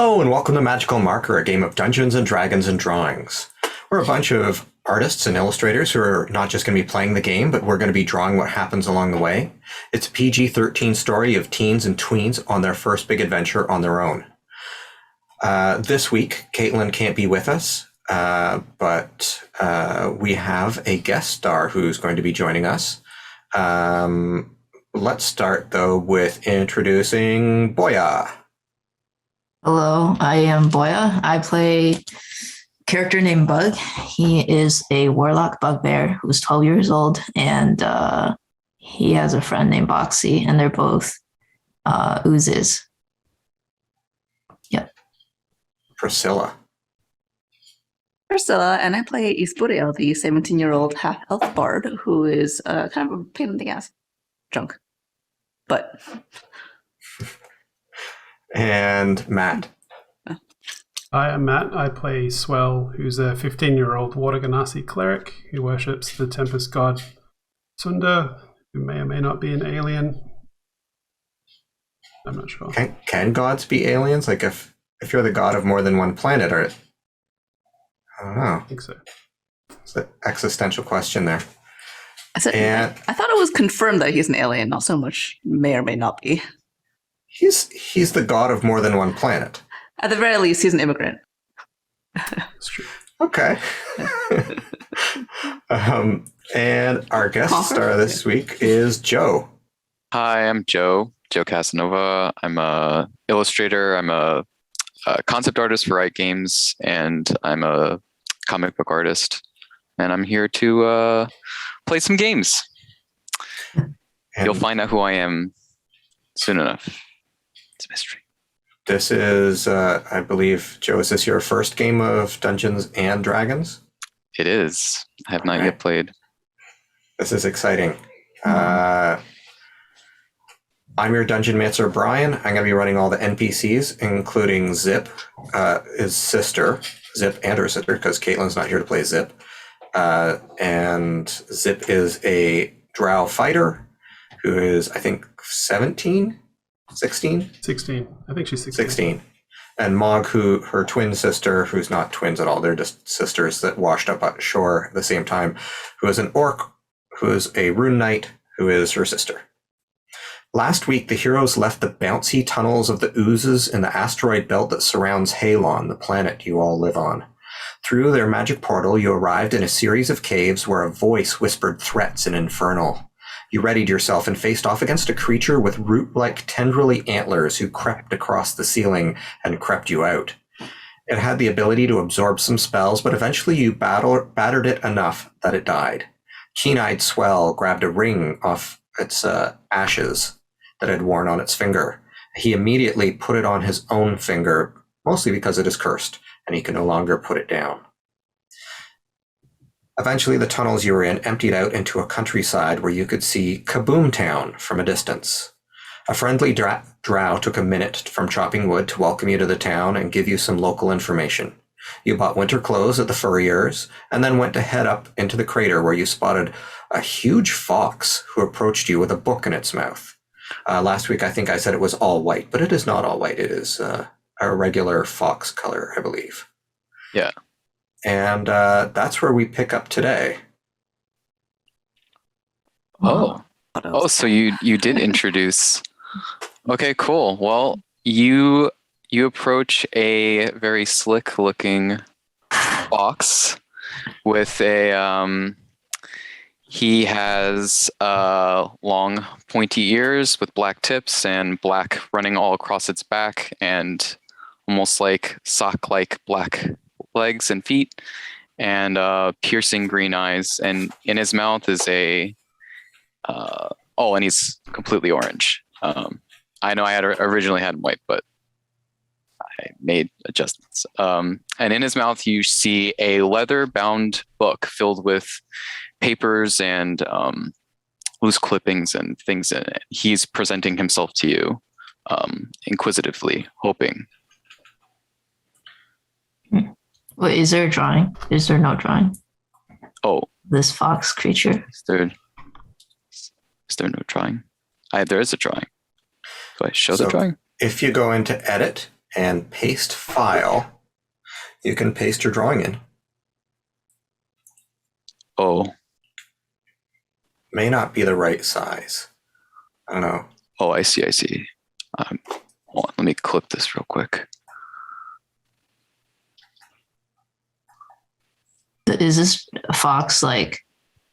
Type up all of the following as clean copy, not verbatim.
Hello and welcome to Magical Marker, a game of Dungeons and Dragons and drawings. We're a bunch of artists and illustrators who are not just going to be playing the game, but we're going to be drawing what happens along the way. It's a PG-13 story of teens and tweens on their first big adventure on their own. This week, Caitlin can't be with us, but we have a guest star who's going to be joining us. Let's start, though, with introducing Boya. Hello, I am Boya. I play a character named Bug. He is a warlock bugbear who's 12 years old, and he has a friend named Boxy, and they're both oozes. Yep. Priscilla, and I play Isburiel, the 17-year-old half-elf bard who is kind of a pain in the ass drunk. But... and Matt. I am Matt. I play Swell, who's a 15-year-old Water Ganassi cleric who worships the Tempest god Sunda, who may or may not be an alien. I'm not sure. Can gods be aliens? Like if you're the god of more than one planet, or I don't know. I think so. It's an existential question there. I thought it was confirmed that he's an alien, not so much may or may not be. He's the god of more than one planet. At the very least, he's an immigrant. That's true. Okay. And our guest star this week is Joe. Hi, I'm Joe Casanova. I'm a illustrator. I'm a concept artist for Write Games, and I'm a comic book artist. And I'm here to play some games. You'll find out who I am soon enough. It's a mystery. This is, I believe, Joe, is this your first game of Dungeons and Dragons? It is. I have not yet played. This is exciting. I'm your Dungeon Master, Brian. I'm going to be running all the NPCs, including Zip, his sister, Zip and her sister, because Caitlin's not here to play Zip. And Zip is a drow fighter who is, I think, 17? 16? 16. I think she's 16. 16. And Mog, her twin sister, who's not twins at all, they're just sisters that washed up on shore at the same time, who is an orc, who is a rune knight, who is her sister. Last week, the heroes left the bouncy tunnels of the oozes in the asteroid belt that surrounds Haelon, the planet you all live on. Through their magic portal, you arrived in a series of caves where a voice whispered threats in Infernal. You readied yourself and faced off against a creature with root-like tendrily antlers who crept across the ceiling and crept you out. It had the ability to absorb some spells, but eventually you battered it enough that it died. Keen-eyed Swell grabbed a ring off its ashes that had worn on its finger. He immediately put it on his own finger, mostly because it is cursed, and he can no longer put it down. Eventually, the tunnels you were in emptied out into a countryside where you could see Kaboom Town from a distance. A friendly drow took a minute from chopping wood to welcome you to the town and give you some local information. You bought winter clothes at the furrier's and then went to head up into the crater where you spotted a huge fox who approached you with a book in its mouth. Last week, I think I said it was all white, but it is not all white. It is a regular fox color, I believe. Yeah. And that's where we pick up today. Oh, so you did introduce. Okay, cool. Well, you approach a very slick-looking fox with a. He has long, pointy ears with black tips and black running all across its back, and almost like sock-like black legs and feet, and piercing green eyes, and in his mouth is a and he's completely orange. I know I had originally had white, but I made adjustments. And in his mouth you see a leather bound book filled with papers and loose clippings and things in it. He's presenting himself to you inquisitively, hoping. Wait, is there a drawing? Is there no drawing? Oh. This fox creature. Is there no drawing? There is a drawing. Do I show the drawing? If you go into edit and paste file. You can paste your drawing in. Oh. May not be the right size. I don't know. Oh, I see. Hold on, let me clip this real quick. Is this fox like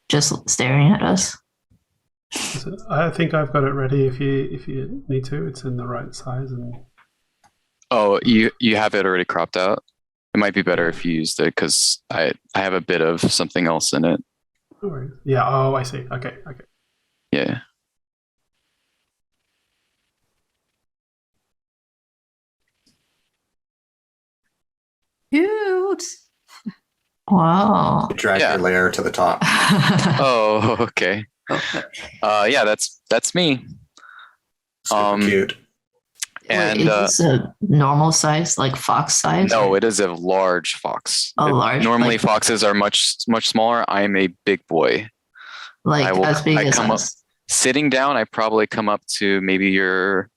just staring at us? I think I've got it ready if you need to. It's in the right size. And Oh, you have it already cropped out? It might be better if you used it because I have a bit of something else in it. no worries. Yeah, oh, I see. Okay. Yeah. Cute. Wow. Drag Yeah. your layer to the top. Oh, okay. Okay. Yeah, that's me. Super cute. And Wait, is this a normal size, like fox size? no, or- it is a large fox. Oh, large, Normally, like- foxes are much smaller. I am a big boy. like I will- as big I as come up- us. Sitting down, I probably come up to maybe your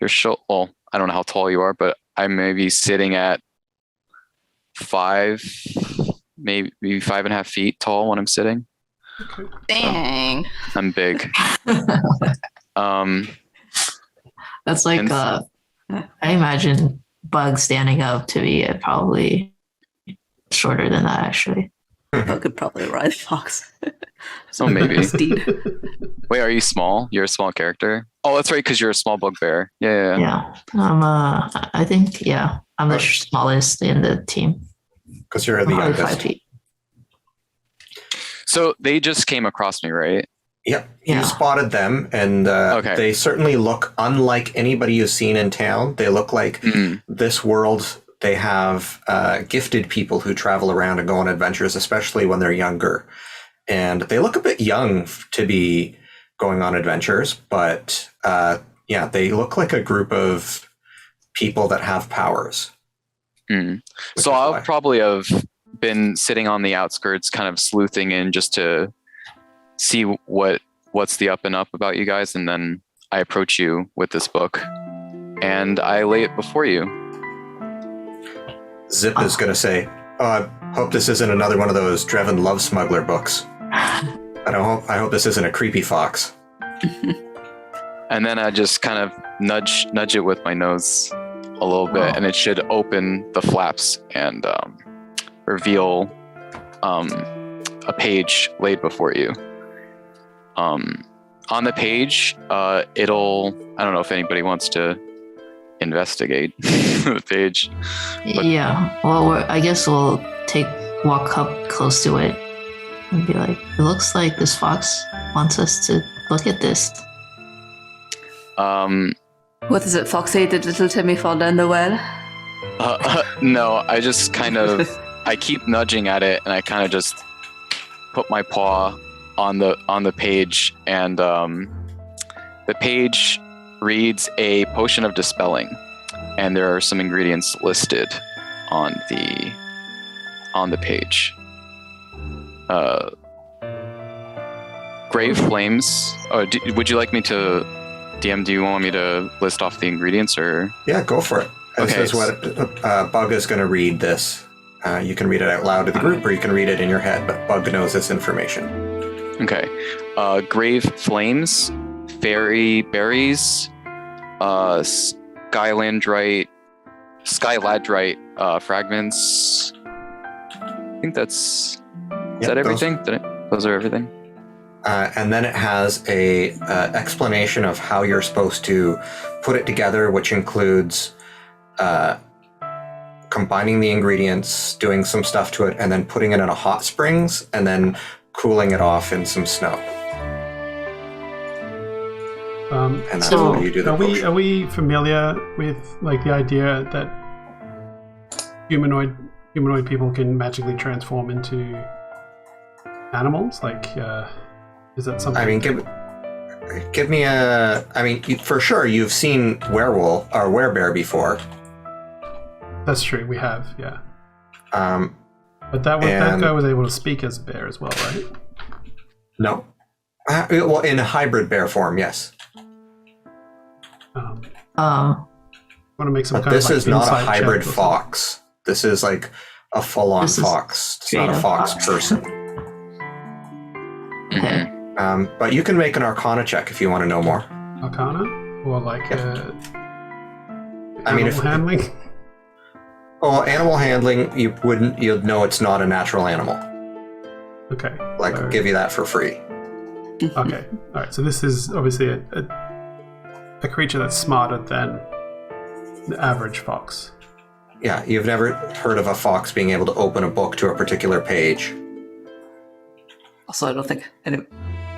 shoulder. Well, I don't know how tall you are, but I may be sitting at 5, maybe 5.5 feet tall when I'm sitting. Okay. Dang. I'm big. That's like And- I imagine Bug standing up to be probably shorter than that actually. I could probably ride a fox. Oh, maybe. Steed. Wait, are you small? You're a small character. Oh, that's right, because you're a small bugbear. Yeah. Yeah. I think I'm the smallest in the team. Because you're the Probably 5 youngest. feet. So they just came across me, right? Yep. Yeah. You spotted them, and they certainly look unlike anybody you've seen in town. They look like this world. They have gifted people who travel around and go on adventures, especially when they're younger. And they look a bit young to be going on adventures, but they look like a group of people that have powers. Mm. Which So is I'll why. probably have been sitting on the outskirts, kind of sleuthing in just to see what's the up and up about you guys, and then I approach you with this book, and I lay it before you. Zip is going to say, "Oh, I hope this isn't another one of those Dreven love smuggler books. I hope this isn't a creepy fox." And then I just kind of nudge it with my nose a little bit, and it should open the flaps and reveal a page laid before you. On the page, I don't know if anybody wants to investigate the page. But- Yeah. Well, I guess we'll walk up close to it and be like, "It looks like this fox wants us to look at this." What is it, Foxy? Did little Timmy fall down the well? No, I just kind of I keep nudging at it, and I kind of just put my paw on the page, and the page reads a potion of dispelling, and there are some ingredients listed on the page. Grave flames. Would you like me to, DM? Do you want me to list off the ingredients, or? Yeah, go for it. This Okay. is what Bug is going to read this. You can read it out loud to the group, or you can read it in your head, but Bug knows this information. Okay. Grave flames, fairy berries, skyladrite fragments. I think that's. Is that everything? Those are everything. And then it has a explanation of how you're supposed to put it together, which includes combining the ingredients, doing some stuff to it, and then putting it in a hot springs, and then cooling it off in some snow. And that's So, how you do the potion. Are we familiar with like the idea that humanoid people can magically transform into animals? Like, is that something? I mean, give me a. I mean, for sure, you've seen werewolf or werebear before. That's true. We have, yeah. Um, But that and- guy was able to speak as a bear as well, right? no. Well, in a hybrid bear form, yes. Um, Want to make some But kind this of is not a insight check hybrid or something. fox. This is like a full-on This is fox. It's not a straight up fox fox. person. Okay. But you can make an Arcana check if you want to know more. Arcana? Or like I mean, animal handling? Well, animal handling, you'd know it's not a natural animal. Okay. Like, so- give you that for free. Okay. All right. So this is obviously a creature that's smarter than the average fox. Yeah, you've never heard of a fox being able to open a book to a particular page. Also, I don't think I'm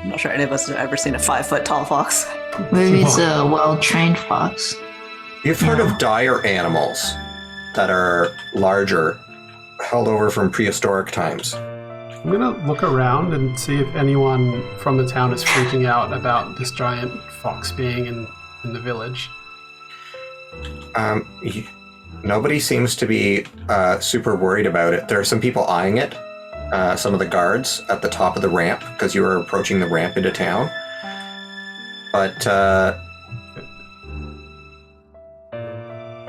not sure any of us have ever seen a 5 foot tall fox. Maybe it's a well-trained fox. You've heard of dire animals that are larger, held over from prehistoric times. I'm gonna look around and see if anyone from the town is freaking out about this giant fox being in the village. Nobody seems to be super worried about it. There are some people eyeing it. Some of the guards at the top of the ramp, because you were approaching the ramp into town. But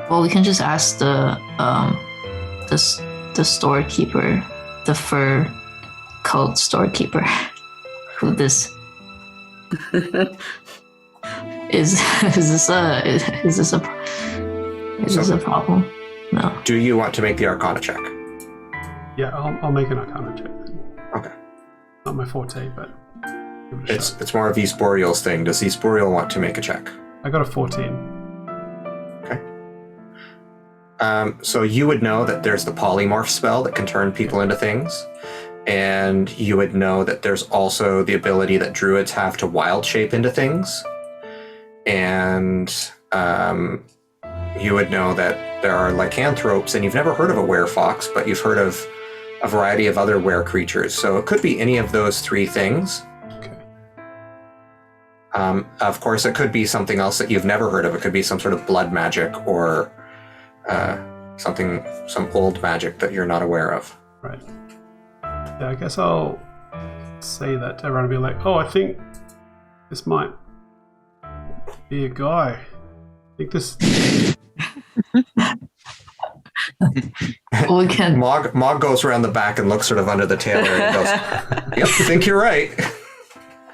Well, we can just ask the storekeeper, the fur coat storekeeper, who this is. Is this a problem? No. do you want to make the Arcana check? Yeah, I'll make an Arcana check. Okay. Not my forte, but give it a shot. It's more of Esporial's thing. Does Esporial want to make a check? I got a 14. So you would know that there's the polymorph spell that can turn people into things. And you would know that there's also the ability that druids have to wild shape into things. And you would know that there are lycanthropes, and you've never heard of a werefox, but you've heard of a variety of other were creatures. So it could be any of those three things. Okay. Of course, it could be something else that you've never heard of. It could be some sort of blood magic or some old magic that you're not aware of. Right. Yeah, I guess I'll say that to everyone and be like, oh, I think this might be a guy. I think this... We can. Mog goes around the back and looks sort of under the tail area and goes, yep, I think you're right.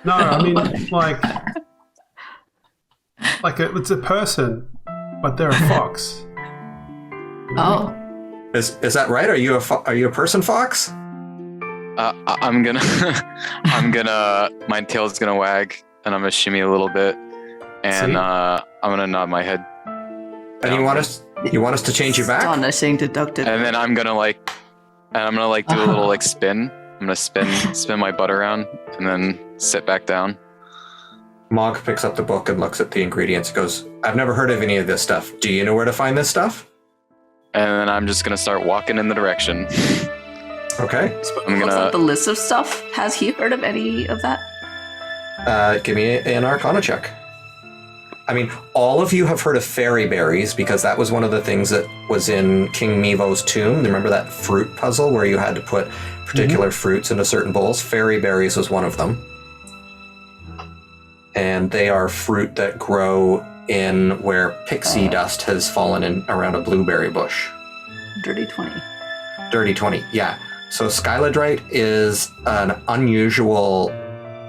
No, I mean, it's a person, but they're a fox. Oh, Is that right? Are you a person fox? I'm gonna, my tail's gonna wag, and I'm gonna shimmy a little bit, and See? I'm gonna nod my head, And you want us to change you back? Astonishing deductive. and then I'm gonna do a little spin. I'm gonna spin my butt around, and then sit back down. Mog picks up the book and looks at the ingredients and goes, I've never heard of any of this stuff. Do you know where to find this stuff? And then I'm just gonna start walking in the direction. Okay. I'm Looks gonna. at the list of stuff. Has he heard of any of that? Give me an Arcana check. I mean, all of you have heard of fairy berries because that was one of the things that was in King Mevo's tomb. Remember that fruit puzzle where you had to put particular fruits into certain bowls? Fairy berries was one of them. And they are fruit that grow in where pixie dust has fallen in around a blueberry bush. Dirty 20. Dirty 20, yeah. So Skyladrite is an unusual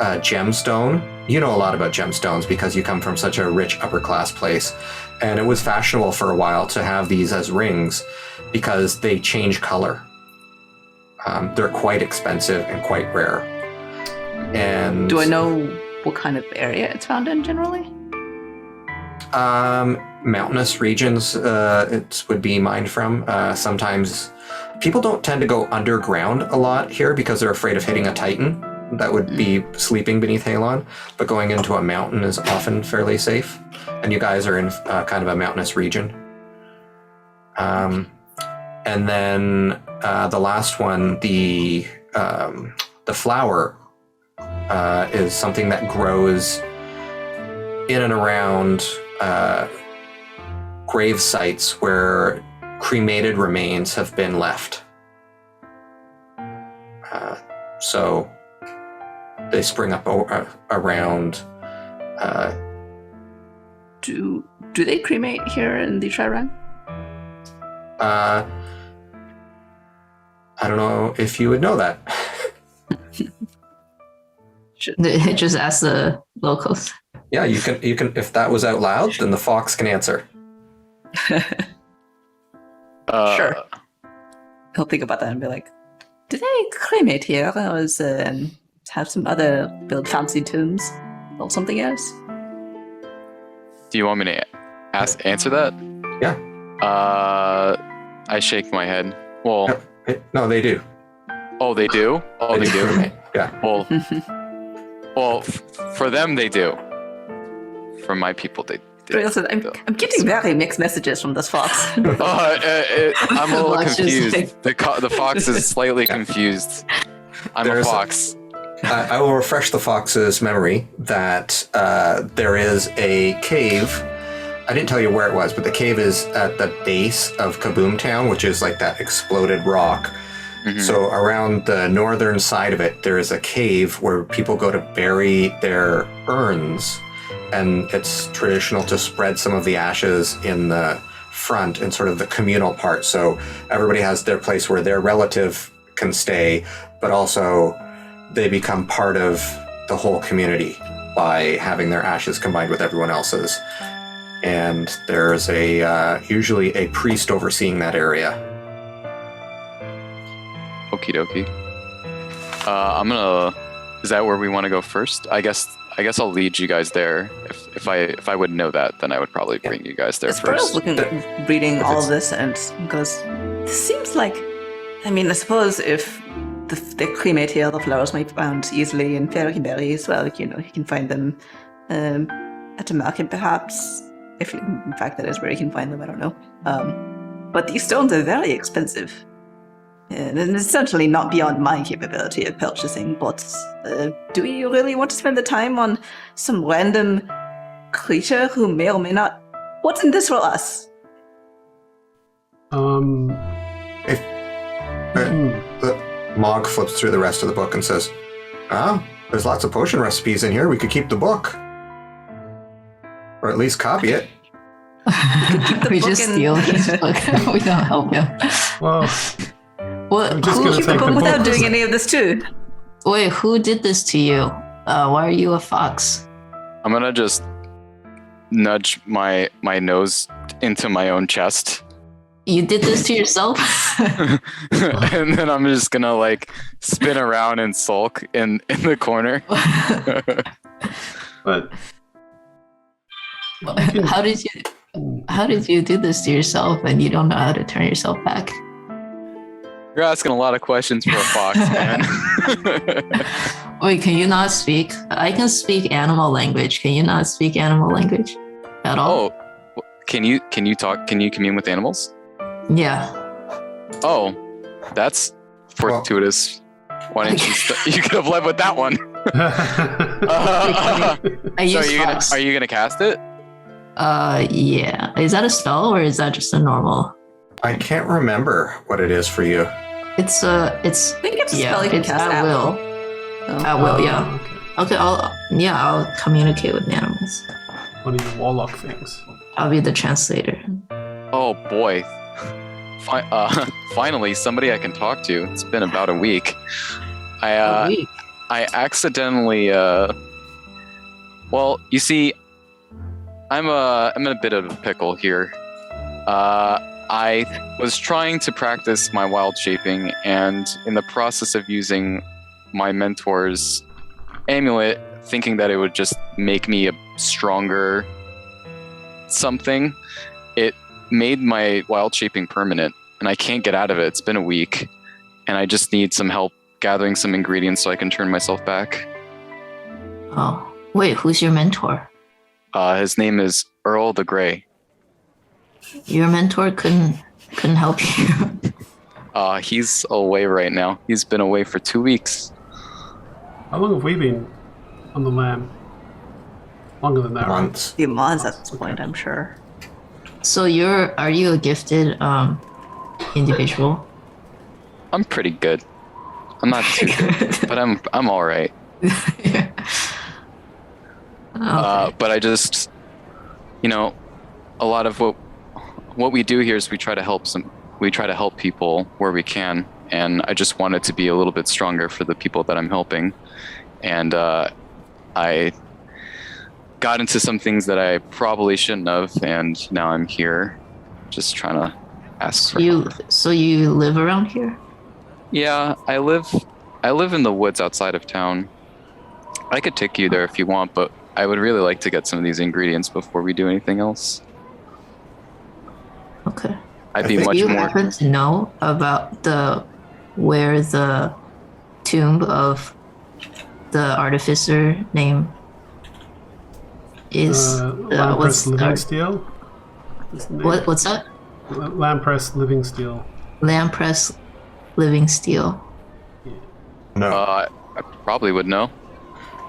gemstone. You know a lot about gemstones because you come from such a rich upper class place. And it was fashionable for a while to have these as rings because they change color. They're quite expensive and quite rare. And Do I know what kind of area it's found in generally? mountainous regions it would be mined from. Sometimes people don't tend to go underground a lot here because they're afraid of hitting a titan that would be sleeping beneath Haelon, but going into a mountain is often fairly safe. And you guys are in kind of a mountainous region. And then the last one, the flower is something that grows in and around grave sites where cremated remains have been left. So they spring up around Do they cremate here in the Shyran? I don't know if you would know that. Just ask the locals. Yeah, you can. If that was out loud, then the fox can answer. Sure. He'll think about that and be like, "Do they cremate here, or is have some other build fancy tombs or something else?" Do you want me to answer that? Yeah. I shake my head. Well, No, they do. oh, they do. Oh, they do. cremate. Yeah. Well, for them they do. For my people, they. Listen, I'm getting very mixed messages from this fox. I'm a little Fox is confused. The fox is slightly confused. I'm a fox. I will refresh the fox's memory that there is a cave. I didn't tell you where it was, but the cave is at the base of Kaboom Town, which is like that exploded rock. Mhm. So around the northern side of it, there is a cave where people go to bury their urns, and it's traditional to spread some of the ashes in the front in sort of the communal part. So everybody has their place where their relative can stay, but also they become part of the whole community by having their ashes combined with everyone else's. And there's usually a priest overseeing that area. Okie dokie. Is that where we want to go first? I guess I'll lead you guys there. If I would know that, then I would probably bring you guys there Espero's first. reading all of this and goes, "This seems like, I mean, I suppose if they cremate here, the flowers might be found easily in fairy berries. Well, you can find them at a market, perhaps. If in fact that is where you can find them, I don't know. But these stones are very expensive, and it's certainly not beyond my capability of purchasing. But do we really want to spend the time on some random creature who may or may not? What's in this for us?" Mog flips through the rest of the book and says, there's lots of potion recipes in here. We could keep the book. Or at least copy it. We just steal his book. We don't help him. Well, What? I'm just Who, gonna Keep the take book the without book. doing any of this too. wait, who did this to you? Why are you a fox? I'm gonna just nudge my nose into my own chest. You did this to yourself? And then I'm just gonna like spin around and sulk in the corner. but How did you do this to yourself and you don't know how to turn yourself back? You're asking a lot of questions for a fox, man. Wait, can you not speak? I can speak animal language. Can you not speak animal language at all? Oh, can you talk? Can you commune with animals? Yeah. Oh, that's fortuitous. Why didn't you could have led with that one. I So use fox. are you gonna cast it? Yeah. Is that a spell or is that just a normal? I can't remember what it is for you. It's I think it's a spell you can it's cast at will. Oh. At will, yeah. Okay. Okay, I'll communicate with animals. One of your warlock things. I'll be the translator. Oh boy. Finally, somebody I can talk to. It's been about a week. I accidentally. Well, you see, I'm in a bit of a pickle here. I was trying to practice my wild shaping, and in the process of using my mentor's amulet, thinking that it would just make me a stronger something, it made my wild shaping permanent, and I can't get out of it. It's been a week, and I just need some help gathering some ingredients so I can turn myself back. Oh, wait, who's your mentor? His name is Earl the Grey. Your mentor couldn't help you. He's away right now. He's been away for 2 weeks. How long have we been on the lam? Longer than that, right? Months. Few months at this point, I'm sure. So are you a gifted individual? I'm pretty good. I'm not too good, but I'm all right. Okay. But I just a lot of what we do here is we try to help people where we can, and I just wanted to be a little bit stronger for the people that I'm helping, and I got into some things that I probably shouldn't have, and now I'm here just trying to ask for help. So you live around here? Yeah, I live in the woods outside of town. I could take you there if you want, but I would really like to get some of these ingredients before we do anything else. Okay. I'd be much Do you more. happen to know about where the tomb of the artificer name is? Lampress Living Steel? What's that? Lampress Living Steel. Lampress Living Steel. No, I probably would know.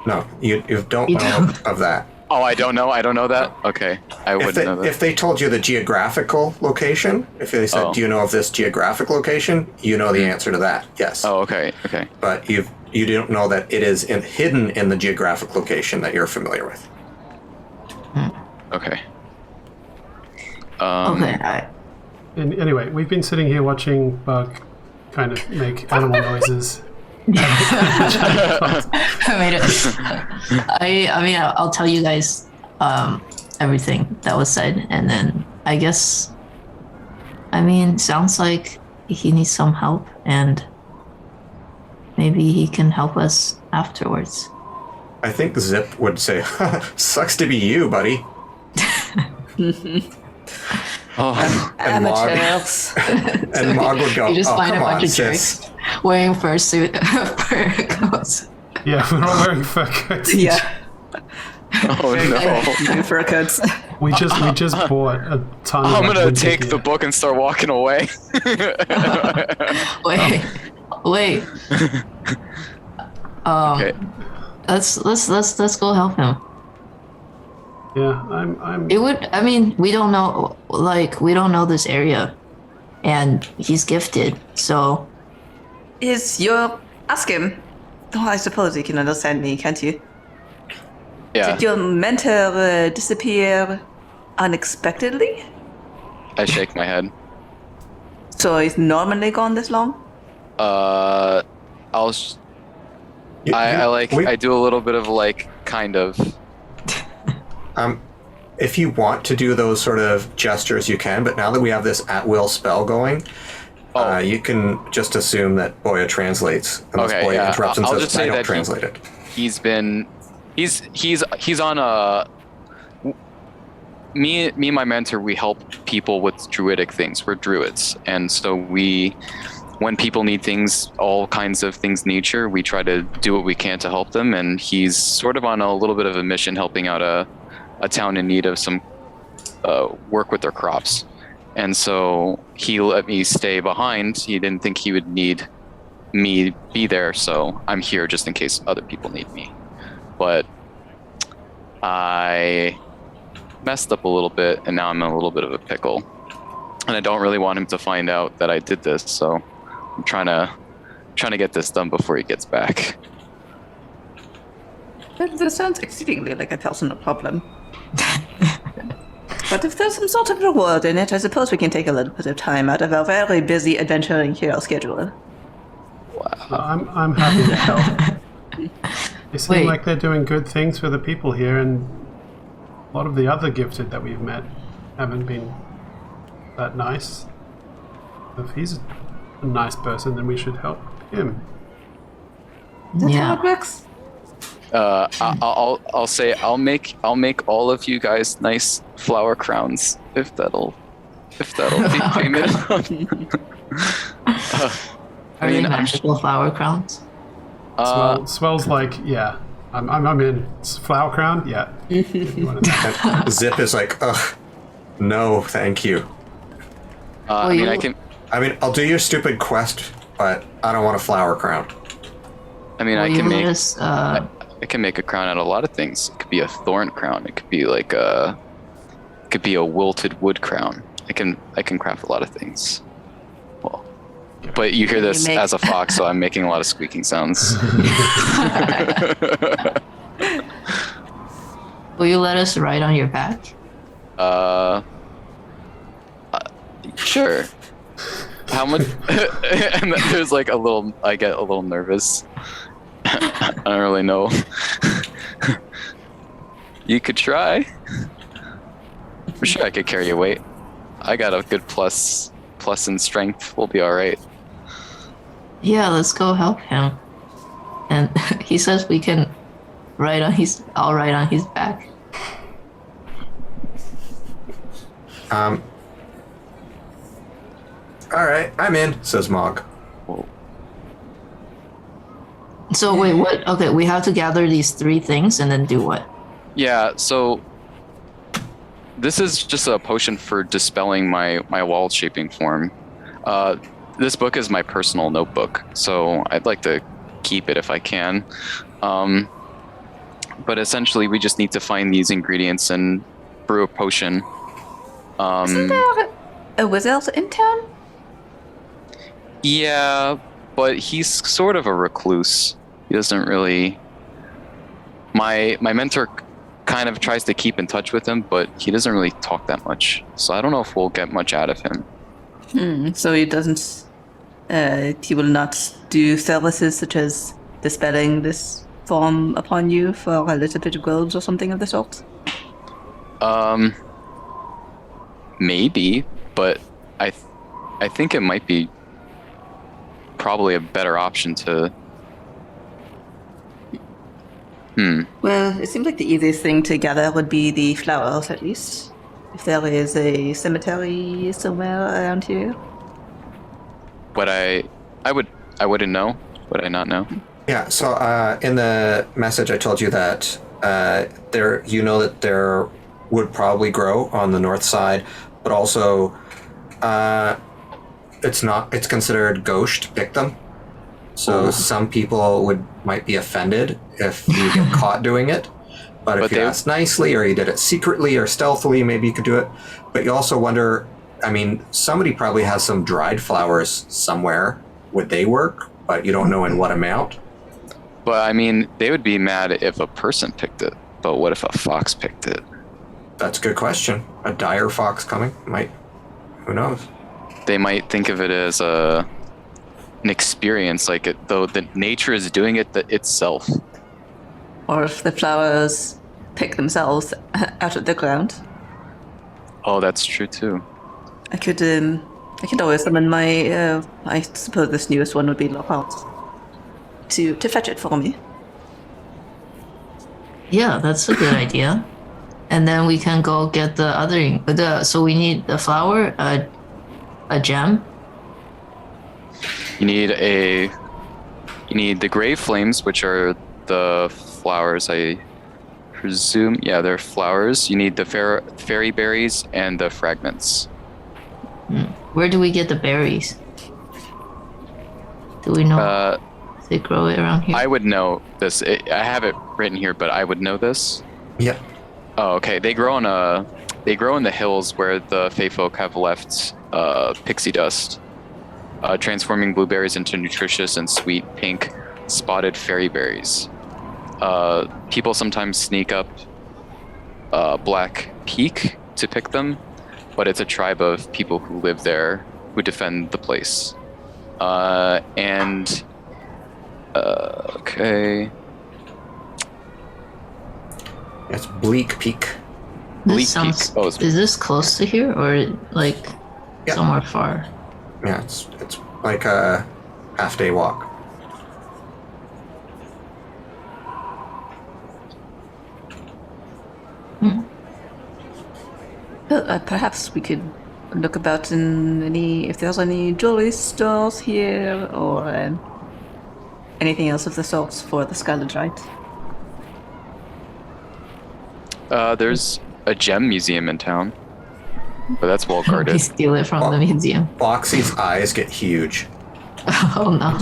no, you don't You know don't. of that. Oh, I don't know. I don't know that. Okay, I If wouldn't know that. if they told you the geographical location, if they said, Oh. "Do you know of this geographic location?" You know the answer to that. Yes. Oh, okay. But you don't know that it is hidden in the geographic location that you're familiar with. Okay. Okay. Anyway, we've been sitting here watching Bug kind of make animal noises. I made it. I mean, I'll tell you guys everything that was said, and then I guess. I mean, sounds like he needs some help, and maybe he can help us afterwards. I think Zip would say, "Sucks to be you, buddy." Oh, And Mog, Amateurs. and Mog would go, You just "Oh, find a come on, bunch of sis." jerks wearing fursuit fur coats. Yeah, we're all wearing fur coats. Yeah. oh no! New fur coats. We just bought a ton of I'm like, gonna winter take gear. the book and start walking away. Wait. Okay. Let's go help him. Yeah, I'm It would. I mean, we don't know. Like, we don't know this area, and he's gifted. So Ask him. Oh, I suppose you can understand me, can't you? Yeah, Did your mentor disappear unexpectedly? I shake my head. So he's normally gone this long? I'll. I do a little bit of kind of. If you want to do those sort of gestures, you can. But now that we have this at-will spell going, you can just assume that Boya translates. Unless Okay, Boya yeah. interrupts and I'll says, just say "I don't that translate it." He's on a. Me and my mentor, we help people with druidic things. We're druids, and so when people need things, all kinds of things, nature, we try to do what we can to help them. And he's sort of on a little bit of a mission, helping out a town in need of some work with their crops. And so he let me stay behind. He didn't think he would need me be there, so I'm here just in case other people need me. But I messed up a little bit, and now I'm in a little bit of a pickle. And I don't really want him to find out that I did this, so I'm trying to get this done before he gets back. Well, this sounds exceedingly like a personal problem. But if there's some sort of reward in it, I suppose we can take a little bit of time out of our very busy adventuring hero schedule. I'm happy to help. They seem Wait. like they're doing good things for the people here, and a lot of the other gifted that we've met haven't been that nice. If he's a nice person, then we should help him. Is that how yeah. it works? I'll say I'll make all of you guys nice flower crowns if that'll be payment. Are they magical flower crowns? Swell's like, yeah, I'm in. It's flower crown, yeah. If you want to- And Zip is like, "Ugh, no, thank you. I mean, I can. I mean, I'll do your stupid quest, but I don't want a flower crown." I mean, Will I you can let make. us, I can make a crown out of a lot of things. It could be a thorn crown. It could be it could be a wilted wood crown. I can craft a lot of things. Well, but you hear this as a fox, so I'm making a lot of squeaking sounds. will you let us ride on your back? Sure. How much? And then there's like I get a little nervous. I don't really know. You could try. For sure, I could carry your weight. I got a good plus in strength. We'll be all right. Yeah, let's go help him. And he says we can I'll ride on his back. All right, I'm in, says Mog. So wait, what? Okay, we have to gather these 3 things and then do what? Yeah, so this is just a potion for dispelling my wall shaping form. This book is my personal notebook, so I'd like to keep it if I can. But essentially, we just need to find these ingredients and brew a potion. Isn't there a wizard in town? Yeah, but he's sort of a recluse. He doesn't really... My mentor kind of tries to keep in touch with him, but he doesn't really talk that much. So I don't know if we'll get much out of him. So he doesn't... he will not do services such as dispelling this form upon you for a little bit of gold or something of the sort? Maybe, but I think it might be probably a better option to... Well, it seems like the easiest thing to gather would be the flowers, at least. If there is a cemetery somewhere around here. But I wouldn't know. Would I not know? Yeah, so in the message I told you that that there would probably grow on the north side, but also it's considered gauche to pick them. So some people might be offended if you get caught doing it. But if you ask nicely, or you did it secretly or stealthily, maybe you could do it. But you also wonder, I mean, somebody probably has some dried flowers somewhere. Would they work? But you don't know in what amount. But I mean, they would be mad if a person picked it. But what if a fox picked it? That's a good question. A dire fox coming might. Who knows? They might think of it as an experience, like it, though the nature is doing it itself. Or if the flowers pick themselves out of the ground. Oh, that's true too. I could always summon my, I suppose this newest one would be Lockhart, to fetch it for me. Yeah, that's a good idea. And then we can go get the other. So we need the flower, a gem. You need the grave flames, which are the flowers, I presume. Yeah, they're flowers. You need the fairy berries and the fragments. Where do we get the berries? Do we know? They grow it around here. I would know this. I have it written here, but I would know this. Yeah. Oh, okay. They grow in the hills where the Fey folk have left pixie dust, transforming blueberries into nutritious and sweet pink spotted fairy berries. People sometimes sneak up Black Peak to pick them, but it's a tribe of people who live there who defend the place. Okay. It's Bleak Peak. This sounds. Oh, is this close to here or like somewhere far? Yeah, it's like a half-day walk. Well, perhaps we could look about in if there's any jewelry stores here or anything else of the sorts for the Scarlet Rite. There's a gem museum in town, but that's well We guarded. steal it from the museum. Boxy's eyes get huge. Oh no.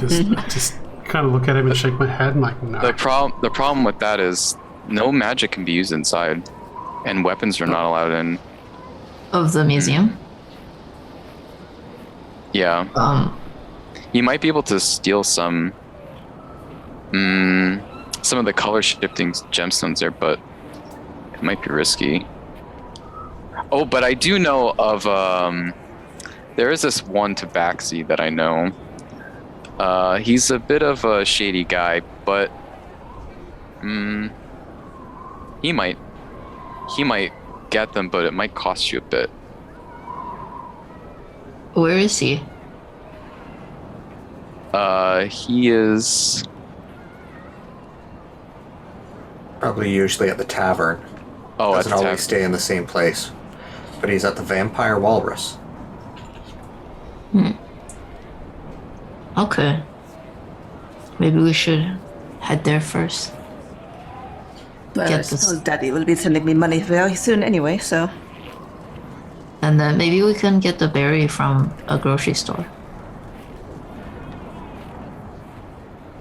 Just kind of look at him and shake my head and like, no. The problem with that is no magic can be used inside, and weapons are not allowed in. Of the museum. Yeah. You might be able to steal some of the color shifting gemstones there, but it might be risky. Oh, but I do know of there is this one tabaxi that I know. He's a bit of a shady guy, but he might get them, but it might cost you a bit. Where is he? He is Probably usually at the tavern. at Doesn't the always tavern. stay in the same place. But he's at the Vampire Walrus. Okay. Maybe we should head there first. Well, I Get this- suppose Daddy will be sending me money very soon anyway, so... And then maybe we can get the berry from a grocery store.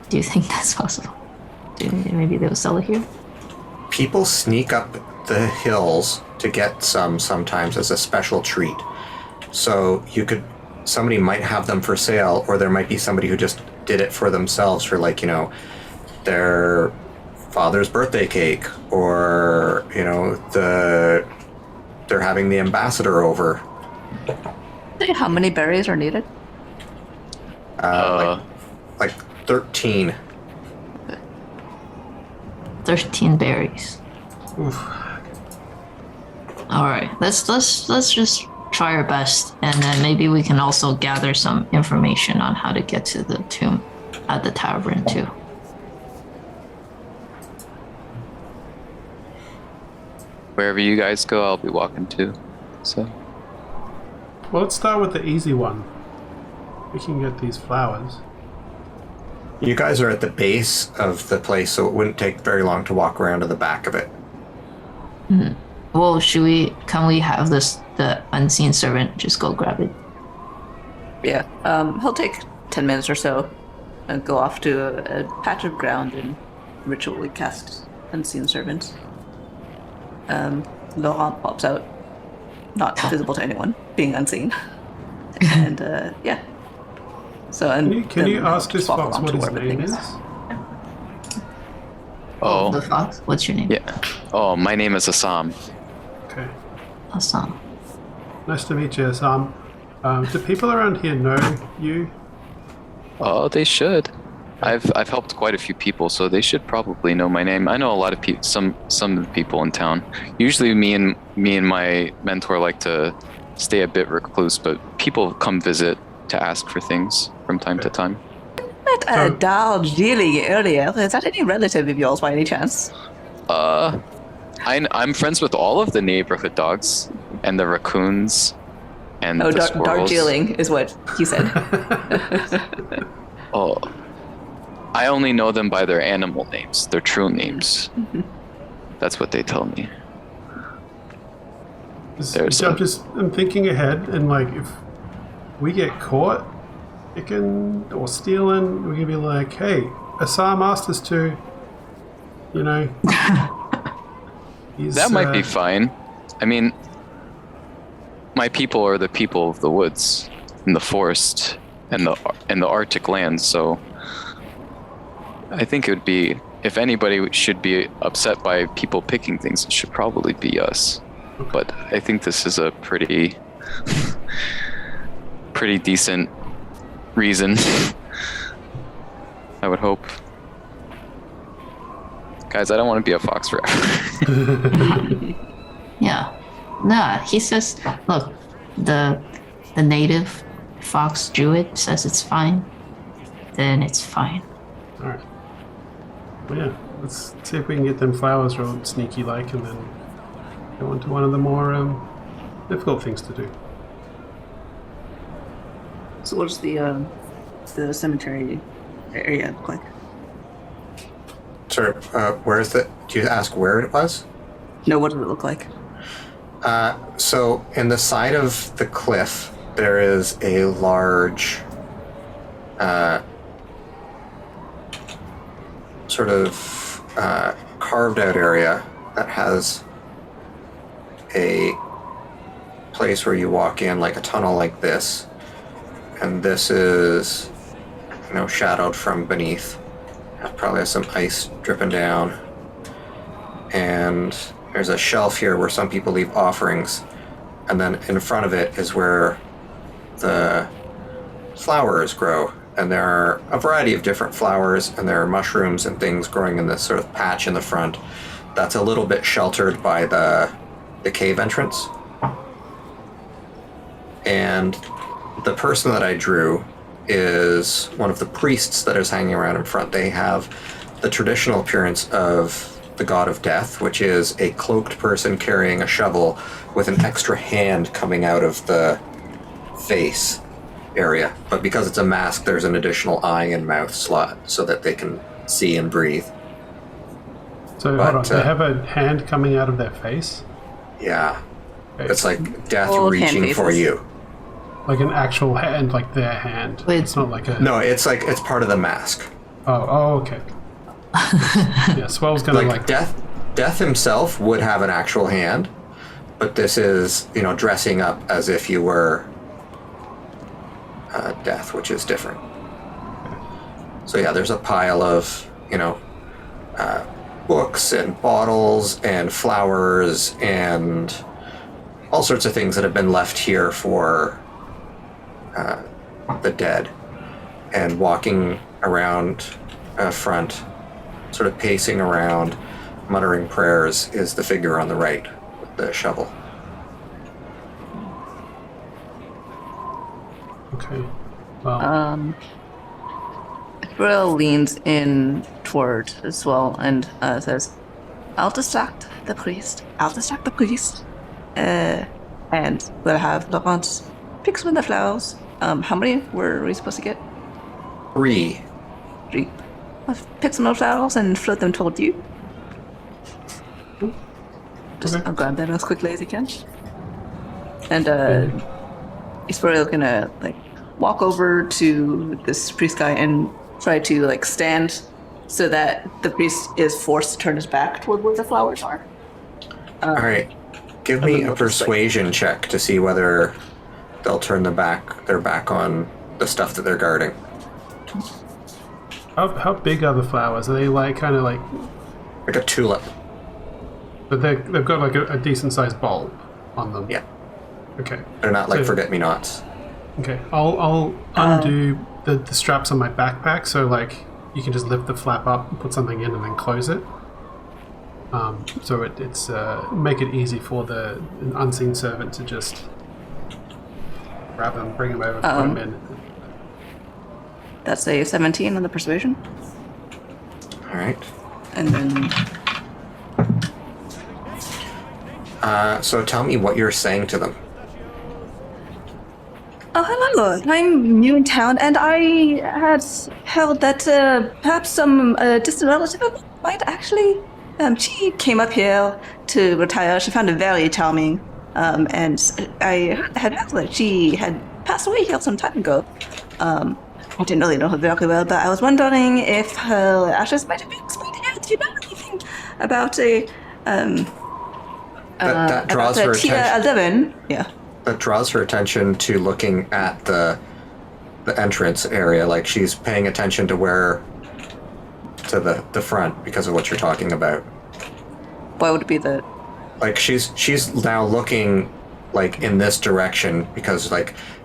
Do you think that's possible? Maybe they'll sell it here? People sneak up the hills to get some sometimes as a special treat. So somebody might have them for sale, or there might be somebody who just did it for themselves for, like, you know, their father's birthday cake, or, you know, they're having the ambassador over. How many berries are needed? Like 13. 13 berries. Oof. All right, let's just try our best, and then maybe we can also gather some information on how to get to the tomb at the tavern too. Wherever you guys go, I'll be walking too. So Well, let's start with the easy one. We can get these flowers. You guys are at the base of the place, so it wouldn't take very long to walk around to the back of it. Well, can we have the unseen servant just go grab it? Yeah, he'll take 10 minutes or so and go off to a patch of ground and ritually cast Unseen Servants. Laurent pops out, not visible to anyone, being unseen. And, yeah. So, and Can you then ask this just walk fox along what to his wherever name things- is? The fox. What's your name? yeah. Oh, my name is Assam. Okay. Assam. Nice to meet you, Sam. Do people around here know you? Oh, they should. I've helped quite a few people, so they should probably know my name. I know a lot of people, some of the people in town. Usually, me and my mentor like to stay a bit recluse, but people come visit to ask for things from time to time. Met Darjeeling earlier. Is that any relative of yours by any chance? I'm friends with all of the neighborhood dogs and the raccoons and the squirrels. Darjeeling is what he said. Oh, I only know them by their animal names, their true names. That's what they tell me. There's I'm thinking ahead, and like if we get caught picking or stealing, we can be like, "Hey, Assam asked us to," you know. That might be fine. I mean, my people are the people of the woods and the forest and the Arctic lands, so I think it would be, if anybody should be upset by people picking things, it should probably be us. But I think this is a pretty decent reason. I would hope. Guys, I don't want to be a fox forever. Yeah. Nah, he says, look, the native fox druid says it's fine. Then it's fine. All right. Well, yeah. Let's see if we can get them flowers real sneaky like, and then go on to one of the more difficult things to do. So what's the cemetery area look like? Sir, where is it? Do you ask where it was? No, what does it look like? So in the side of the cliff, there is a large sort of carved out area that has a place where you walk in, like a tunnel like this, and this is, you know, shadowed from beneath. Probably has some ice dripping down, and there's a shelf here where some people leave offerings, and then in front of it is where the flowers grow. And there are a variety of different flowers, and there are mushrooms and things growing in this sort of patch in the front that's a little bit sheltered by the cave entrance. And the person that I drew is one of the priests that is hanging around in front. They have the traditional appearance of the god of death, which is a cloaked person carrying a shovel with an extra hand coming out of the face area. But because it's a mask, there's an additional eye and mouth slot so that they can see and breathe. So hold on, they have a hand coming out of their face? Yeah. Okay. It's like death Old hand reaching for faces. you. Like an actual hand, like their hand. Wait. It's not like a... No, it's part of the mask. Oh, okay. Yeah, Swell's gonna Like death himself would have an actual hand, but this is, dressing up as if you were death, which is different. So yeah, there's a pile of, books and bottles and flowers and all sorts of things that have been left here for the dead. And walking around front, sort of pacing around, muttering prayers, is the figure on the right with the shovel. Okay. Well, Brill leans in toward as well and says, I'll distract the priest. And we'll have Laurent pick some of the flowers. How many were we supposed to get? 3. 3. I'll pick some of the flowers and float them toward you. Just Okay. I'll grab them as quickly as you can. And Isabel's gonna walk over to this priest guy and try to stand so that the priest is forced to turn his back toward where the flowers are. All right, give me a persuasion check to see whether they'll turn their back on the stuff that they're guarding. how big are the flowers? Are they like Like a tulip. but they've got like a decent sized bulb on them? Yeah, Okay. they're not like So- forget-me-nots. Okay. I'll undo the straps on my backpack so you can just lift the flap up and put something in and then close it. So it's make it easy for an unseen servant to just grab them, bring them over, put them in. That's a 17 on the persuasion. All right. And then So tell me what you're saying to them. oh, hello. I'm new in town, and I had heard that perhaps some distant relative of mine might actually. She came up here to retire. She found it very charming, and I had heard that she had passed away here some time ago. I didn't really know her very well, but I was wondering if her ashes might have been spread here. Do you know anything about That draws her Tier attention. 11? Yeah. That draws her attention to looking at the entrance area, like she's paying attention to the front because of what you're talking about. Why would it be the... Like she's now looking in this direction because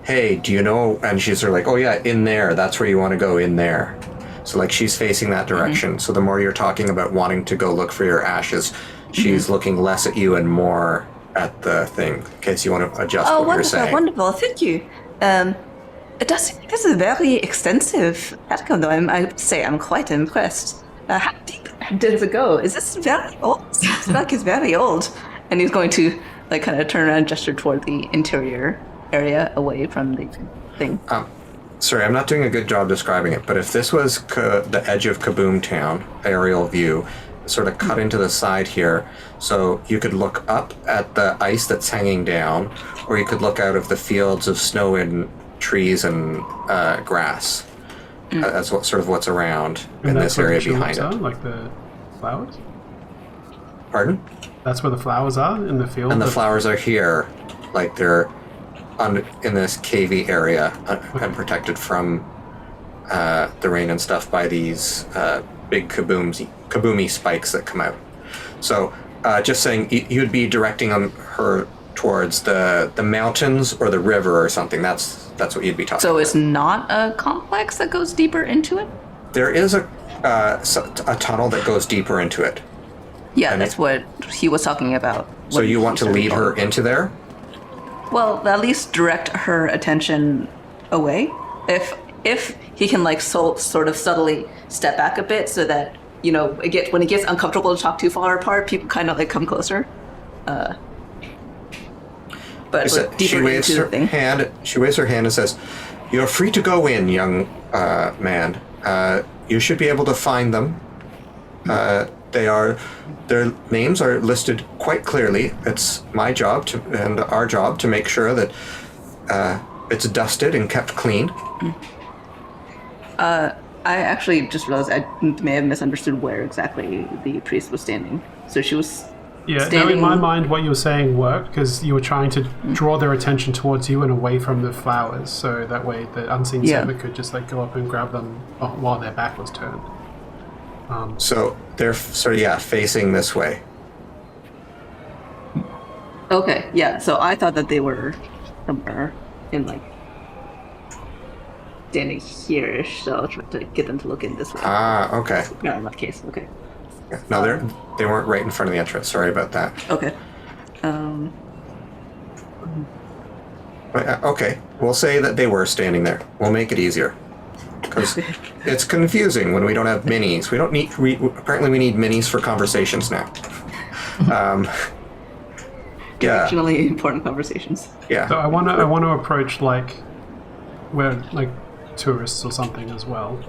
hey, do you know? And she's sort of oh yeah, in there, that's where you want to go, in there. So she's facing that direction. So the more you're talking about wanting to go look for your ashes, she's looking less at you and more at the thing, in case you want to adjust what you're saying. Wonderful, thank you. It does seem like this is a very extensive catacomb, though. I say I'm quite impressed. How deep does it go? Is this very old? Seems like it's very old. And he's going to kind of turn around and gesture toward the interior area away from the thing. Sorry, I'm not doing a good job describing it, but if this was the edge of Kaboom Town, aerial view, sort of cut into the side here, so you could look up at the ice that's hanging down, or you could look out of the fields of snow and trees and grass. That's what's around in this area behind it. Like the flowers? Pardon? That's where the flowers are in the field? And the flowers are here, they're in this cavey area, unprotected from the rain and stuff by these big kaboomy spikes that come out. So just saying, you'd be directing her towards the mountains or the river or something. That's what you'd be talking So about. it's not a complex that goes deeper into it? There is a tunnel that goes deeper into it. Yeah, And that's what he was talking about. So when you he want to started lead her talking. into there? Well, at least direct her attention away. If he can like sort of subtly step back a bit so that, you know, when it gets uncomfortable to talk too far apart, people kind of like come closer. But like, She deeper waves into the her thing. hand. She waves her hand and says, "You're free to go in, young man. You should be able to find them. Their names are listed quite clearly. It's my job and our job to make sure that it's dusted and kept clean." I actually just realized I may have misunderstood where exactly the priest was standing. So she was Yeah, no, standing. in my mind, what you were saying worked because you were trying to draw their attention towards you and away from the flowers, so that way the unseen Yeah. servant could just like go up and grab them while their back was turned. So they're facing this way. Okay, yeah. So I thought that they were somewhere in like standing here-ish, so I was trying to get them to look in this way. Ah, okay. No, in that case, okay. No, they weren't right in front of the entrance. Sorry about that. Okay. Okay, we'll say that they were standing there. We'll make it easier. Because it's confusing when we don't have minis. Apparently we need minis for conversations now. Yeah, Directionally important conversations. yeah. So I want to approach like we're like tourists or something as well,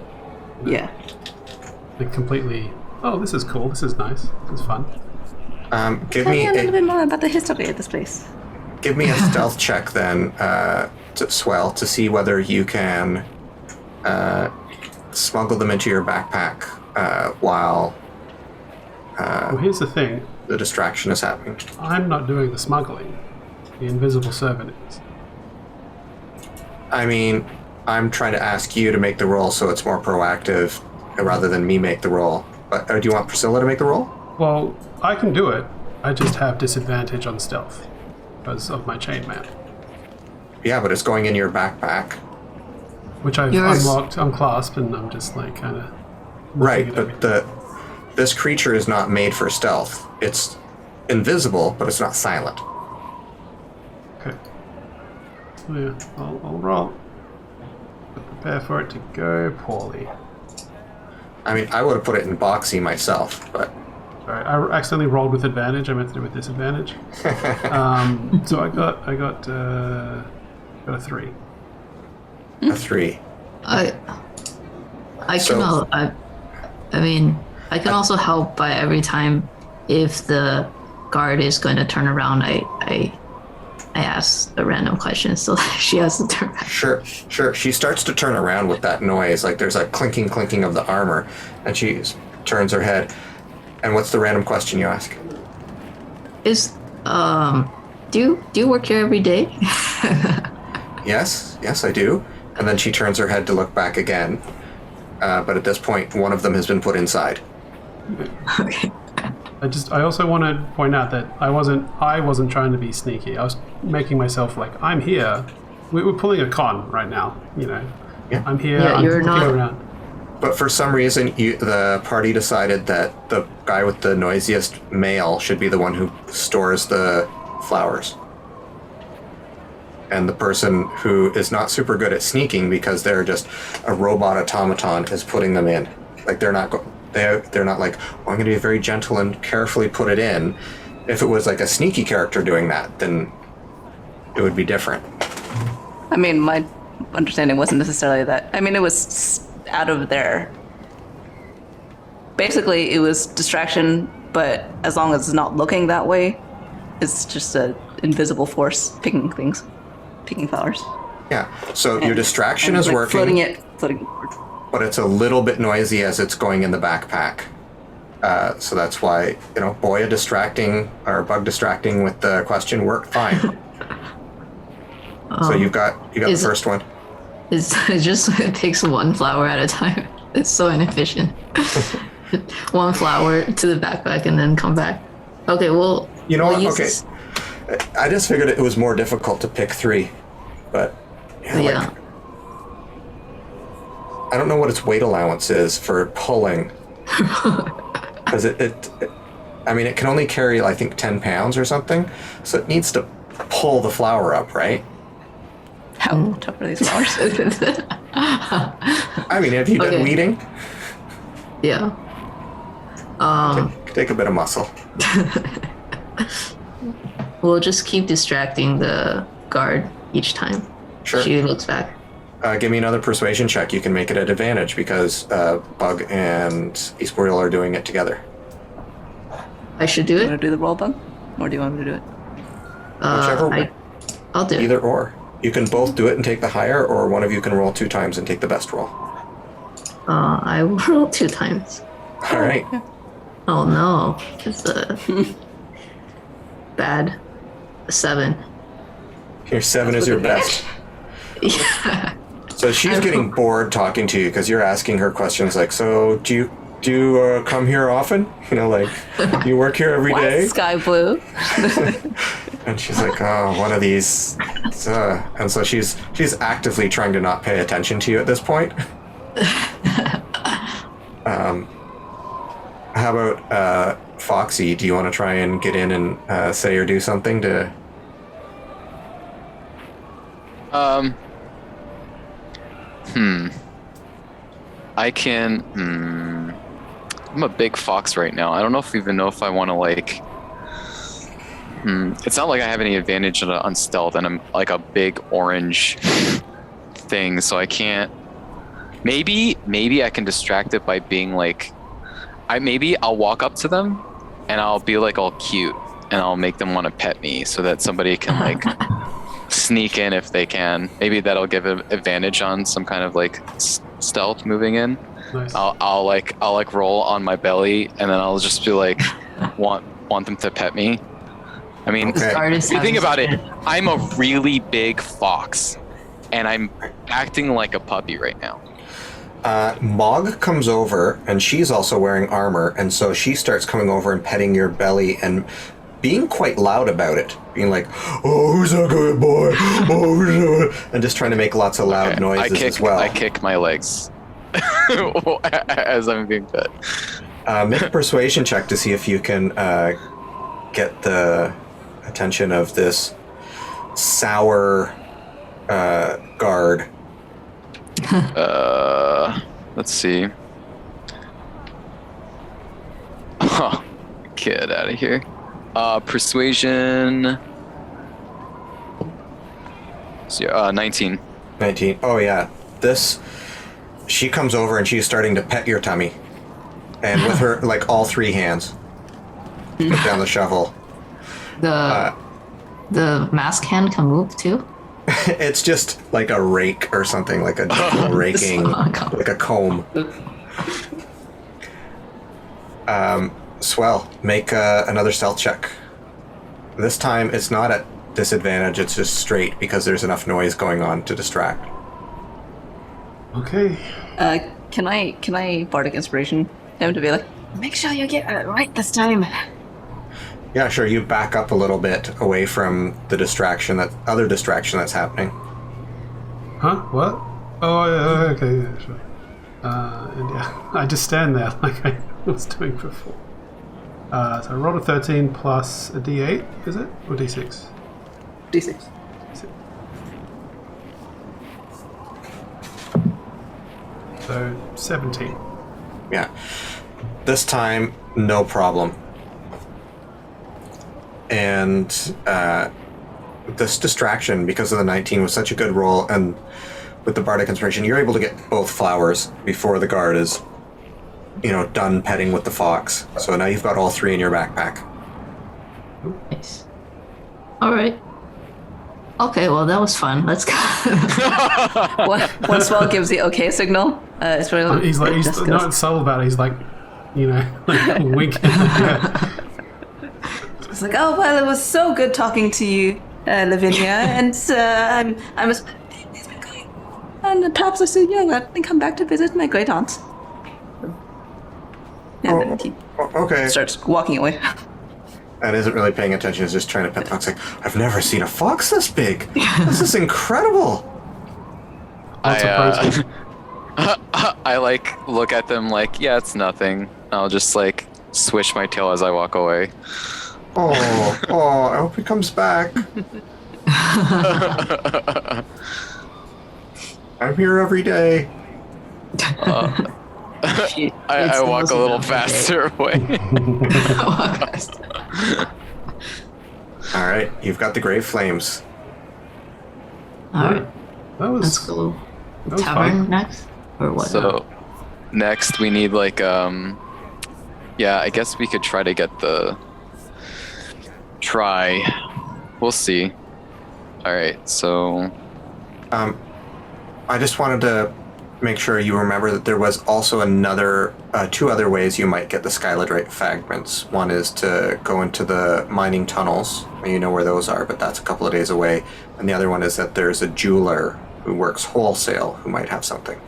Yeah. like completely. Oh, this is cool. This is nice. This is fun. Give Tell me me a little a bit more about the history of this place. stealth check then, to Swell, to see whether you can smuggle them into your backpack while Well, here's the thing. the distraction is happening. I'm not doing the smuggling. The invisible servant is. I mean, I'm trying to ask you to make the roll so it's more proactive rather than me make the roll. But do you want Priscilla to make the roll? Well, I can do it. I just have disadvantage on stealth because of my chainmail, Yeah, but it's going in your backpack. which I've Yours- unlocked, unclasped, and I'm just like kind of. Right, but this creature is not made for stealth. It's invisible, but it's not silent. Okay. So yeah, I'll roll. But prepare for it to go poorly. I mean, I would have put it in boxy myself, but Sorry, I accidentally rolled with advantage. I meant to do with disadvantage. So I got a 3. a 3. I So- can. I mean, I can also help by every time if the guard is going to turn around. I ask a random question, so she has to turn back. Sure. She starts to turn around with that noise, like there's a clinking of the armor, and she turns her head. And what's the random question you ask? Is do you work here every day? Yes, I do. And then she turns her head to look back again. But at this point, one of them has been put inside. Okay. I also want to point out that I wasn't trying to be sneaky. I was making myself like I'm here. We're pulling a con right now, you know. Yeah. I'm here. Yeah, I'm you're looking not- around. But for some reason, the party decided that the guy with the noisiest mail should be the one who stores the flowers. And the person who is not super good at sneaking because they're just a robot automaton is putting them in. Like they're not like, oh, I'm going to be very gentle and carefully put it in. If it was like a sneaky character doing that, then it would be different. I mean, my understanding wasn't necessarily that. I mean, it was out of there. Basically, it was distraction, but as long as it's not looking that way, it's just an invisible force picking flowers. Yeah. So your distraction is like working. Floating it forward. But it's a little bit noisy as it's going in the backpack. So that's why, Boya distracting or Bug distracting with the question worked fine. So you got the is- first one. It takes one flower at a time. It's so inefficient. One flower to the backpack and then come back. Okay, well, You know we'll what? use Okay. this- I just figured it was more difficult to pick 3, but Yeah. I don't know what its weight allowance is for pulling, because it can only carry, I think, 10 pounds or something, so it needs to pull the flower up, right? How tough are these flowers? I mean, have you been Okay. weeding? Yeah. Take a bit of muscle. We'll just keep distracting the guard each time Sure. she looks back. Give me another persuasion check. You can make it at advantage because Bug and Eastboreal are doing it together. I should do Do you it. want to do the roll, Bug? Or do you want me to do it? Whichever way. I'll do it. Either or. You can both do it and take the higher, or one of you can roll 2 times and take the best roll. I will roll 2 times. All right. Oh no, it's a bad 7. Your 7 is your best. Yeah. So she's getting bored talking to you because you're asking her questions like, so do you come here often? You know, like, you work here every Why day? is sky blue? And she's like, oh, one of these. And so she's actively trying to not pay attention to you at this point. How about Foxy? Do you want to try and get in and say or do something to... I can. I'm a big fox right now. I don't even know if I want to like. It's not like I have any advantage on stealth, and I'm like a big orange thing, so I can't. Maybe I can distract it by being like, I'll walk up to them, and I'll be like all cute, and I'll make them want to pet me, so that somebody can like sneak in if they can. Maybe that'll give an advantage on some kind of like stealth moving in. Nice. I'll like roll on my belly, and then I'll just be like, want them to pet me. I mean, Okay. if you think about it, I'm a really big fox, and I'm acting like a puppy right now. Mog comes over, and she's also wearing armor, and so she starts coming over and petting your belly and being quite loud about it, being like, "Oh, who's a good boy? Oh, who's a..." and just trying to make lots of loud noises as well. I kick my legs as I'm being pet. Make a persuasion check to see if you can get the attention of this sour guard. Let's see. Oh, get out of here. Persuasion. 19. 19. Oh yeah, she comes over and she's starting to pet your tummy, and with her like all 3 hands, put down the shovel. The mask hand can move too. It's just like a rake or something, like a raking, like a comb. Swell, make another stealth check. This time it's not at disadvantage, it's just straight because there's enough noise going on to distract. Okay. Can I bardic inspiration him to be like, make sure you get it right this time? Yeah, sure, you back up a little bit away from the other distraction that's happening. Huh? What? Oh, yeah, okay, yeah, sure. And yeah, I just stand there like I was doing before. So I rolled a 13 plus a d8, is it? Or d6? D6. So 17. Yeah. This time, no problem. And this distraction, because of the 19, was such a good roll, and with the bardic inspiration, you're able to get both flowers before the guard is, done petting with the fox. So now you've got all 3 in your backpack. Nice. All right. Okay, well that was fun. Let's go. When Swell gives the okay signal, it's really He's like, he's not subtle about it. He's like, like winking. It's like, oh well, it was so good talking to you, Lavinia, and I'm a he's been going, and perhaps I still young. I can come back to visit my great aunt. And then he Okay. starts walking away. and isn't really paying attention. Is just trying to pet the fox. Like, I've never seen a fox this big. This is incredible. Lots of protein. I like look at them like, yeah, it's nothing. I'll just like swish my tail as I walk away. Oh, I hope he comes back. I'm here every day. I walk a little faster away. All right, you've got the Grave Flames. All right, That let's go. was Tavern fun. next, or what? So next we need like yeah, I guess we could try to get the we'll see. All right, so I just wanted to make sure you remember that there was also another, two other ways you might get the Skyladrite fragments. One is to go into the mining tunnels, and you know where those are, but that's a couple of days away. And the other one is that there's a jeweler who works wholesale who might have something.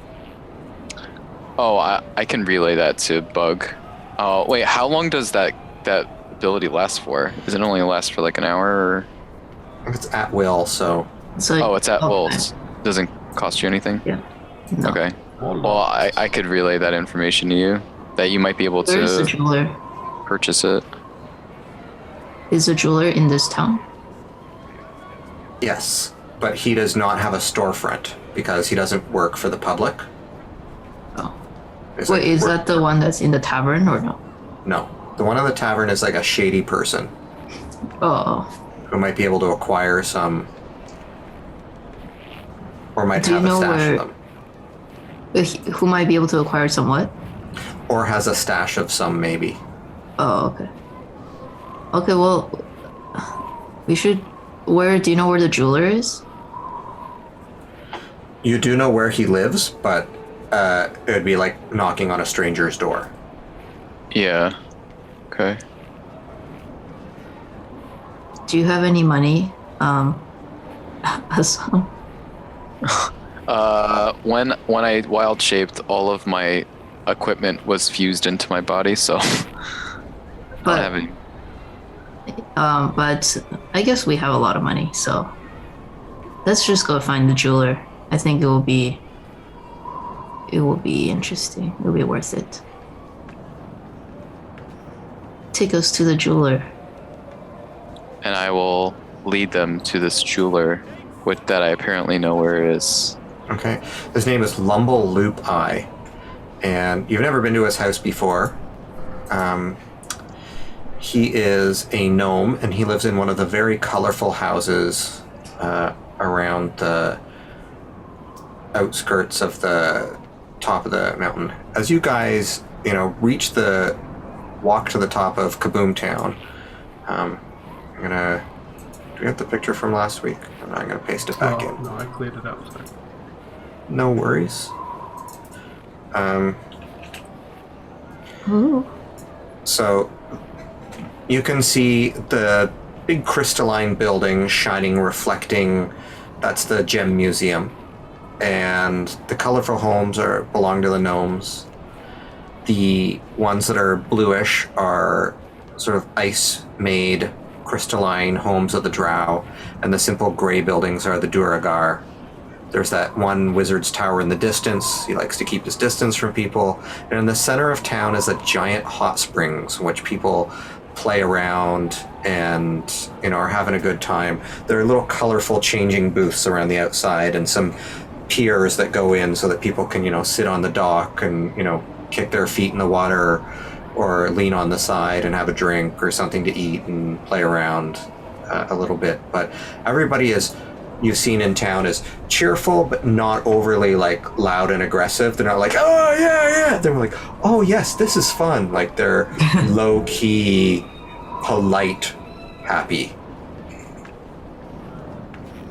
oh, I can relay that to Bug. Oh, wait, how long does that ability last for? Does it only last for like an hour? Or? I think it's at will, so... So, Oh, it's at okay. Wolves. Doesn't cost you anything? Yeah. No. Okay. Well, I could relay that information to you, that you might be able Where's the to jeweler? purchase it. Is the jeweler in this town? Yes, but he does not have a storefront because he doesn't work for the public. Oh. It's Wait, like is work- that the one that's in the tavern or no? No. The one in the tavern is like a shady person Oh. who might be able to acquire some... Or might Do you have a know stash where- of them. Who might be able to acquire some what? Or has a stash of some, maybe. Oh, okay. Okay, well, we should. Where do you know where the jeweler is? You do know where he lives, but it would be like knocking on a stranger's door. Yeah. Okay. Do you have any money? Hassan? When I wild shaped, all of my equipment was fused into my body, so I don't have any. But I guess we have a lot of money, so let's just go find the jeweler. I think it will be interesting. It will be worth it. Take us to the jeweler. And I will lead them to this jeweler, with that I apparently know where it is. Okay. His name is Lumble Loop Eye, and you've never been to his house before. He is a gnome, and he lives in one of the very colorful houses around the outskirts of the top of the mountain. As you guys, walk to the top of Kaboom Town, do we have the picture from last week? I'm gonna paste it back in. No, I cleared it out. Sorry. No worries. Ooh. So you can see the big crystalline building shining, reflecting. That's the gem museum, and the colorful homes belong to the gnomes. The ones that are bluish are sort of ice-made crystalline homes of the drow, and the simple gray buildings are the Duragar. There's that one wizard's tower in the distance. He likes to keep his distance from people. And in the center of town is a giant hot springs in which people play around and are having a good time. There are little colorful changing booths around the outside and some piers that go in so that people can sit on the dock and kick their feet in the water or lean on the side and have a drink or something to eat and play around a little bit. But everybody you've seen in town is cheerful, but not overly like loud and aggressive. They're not like, oh yeah. They're like, oh yes, this is fun. Like they're low key, polite, happy.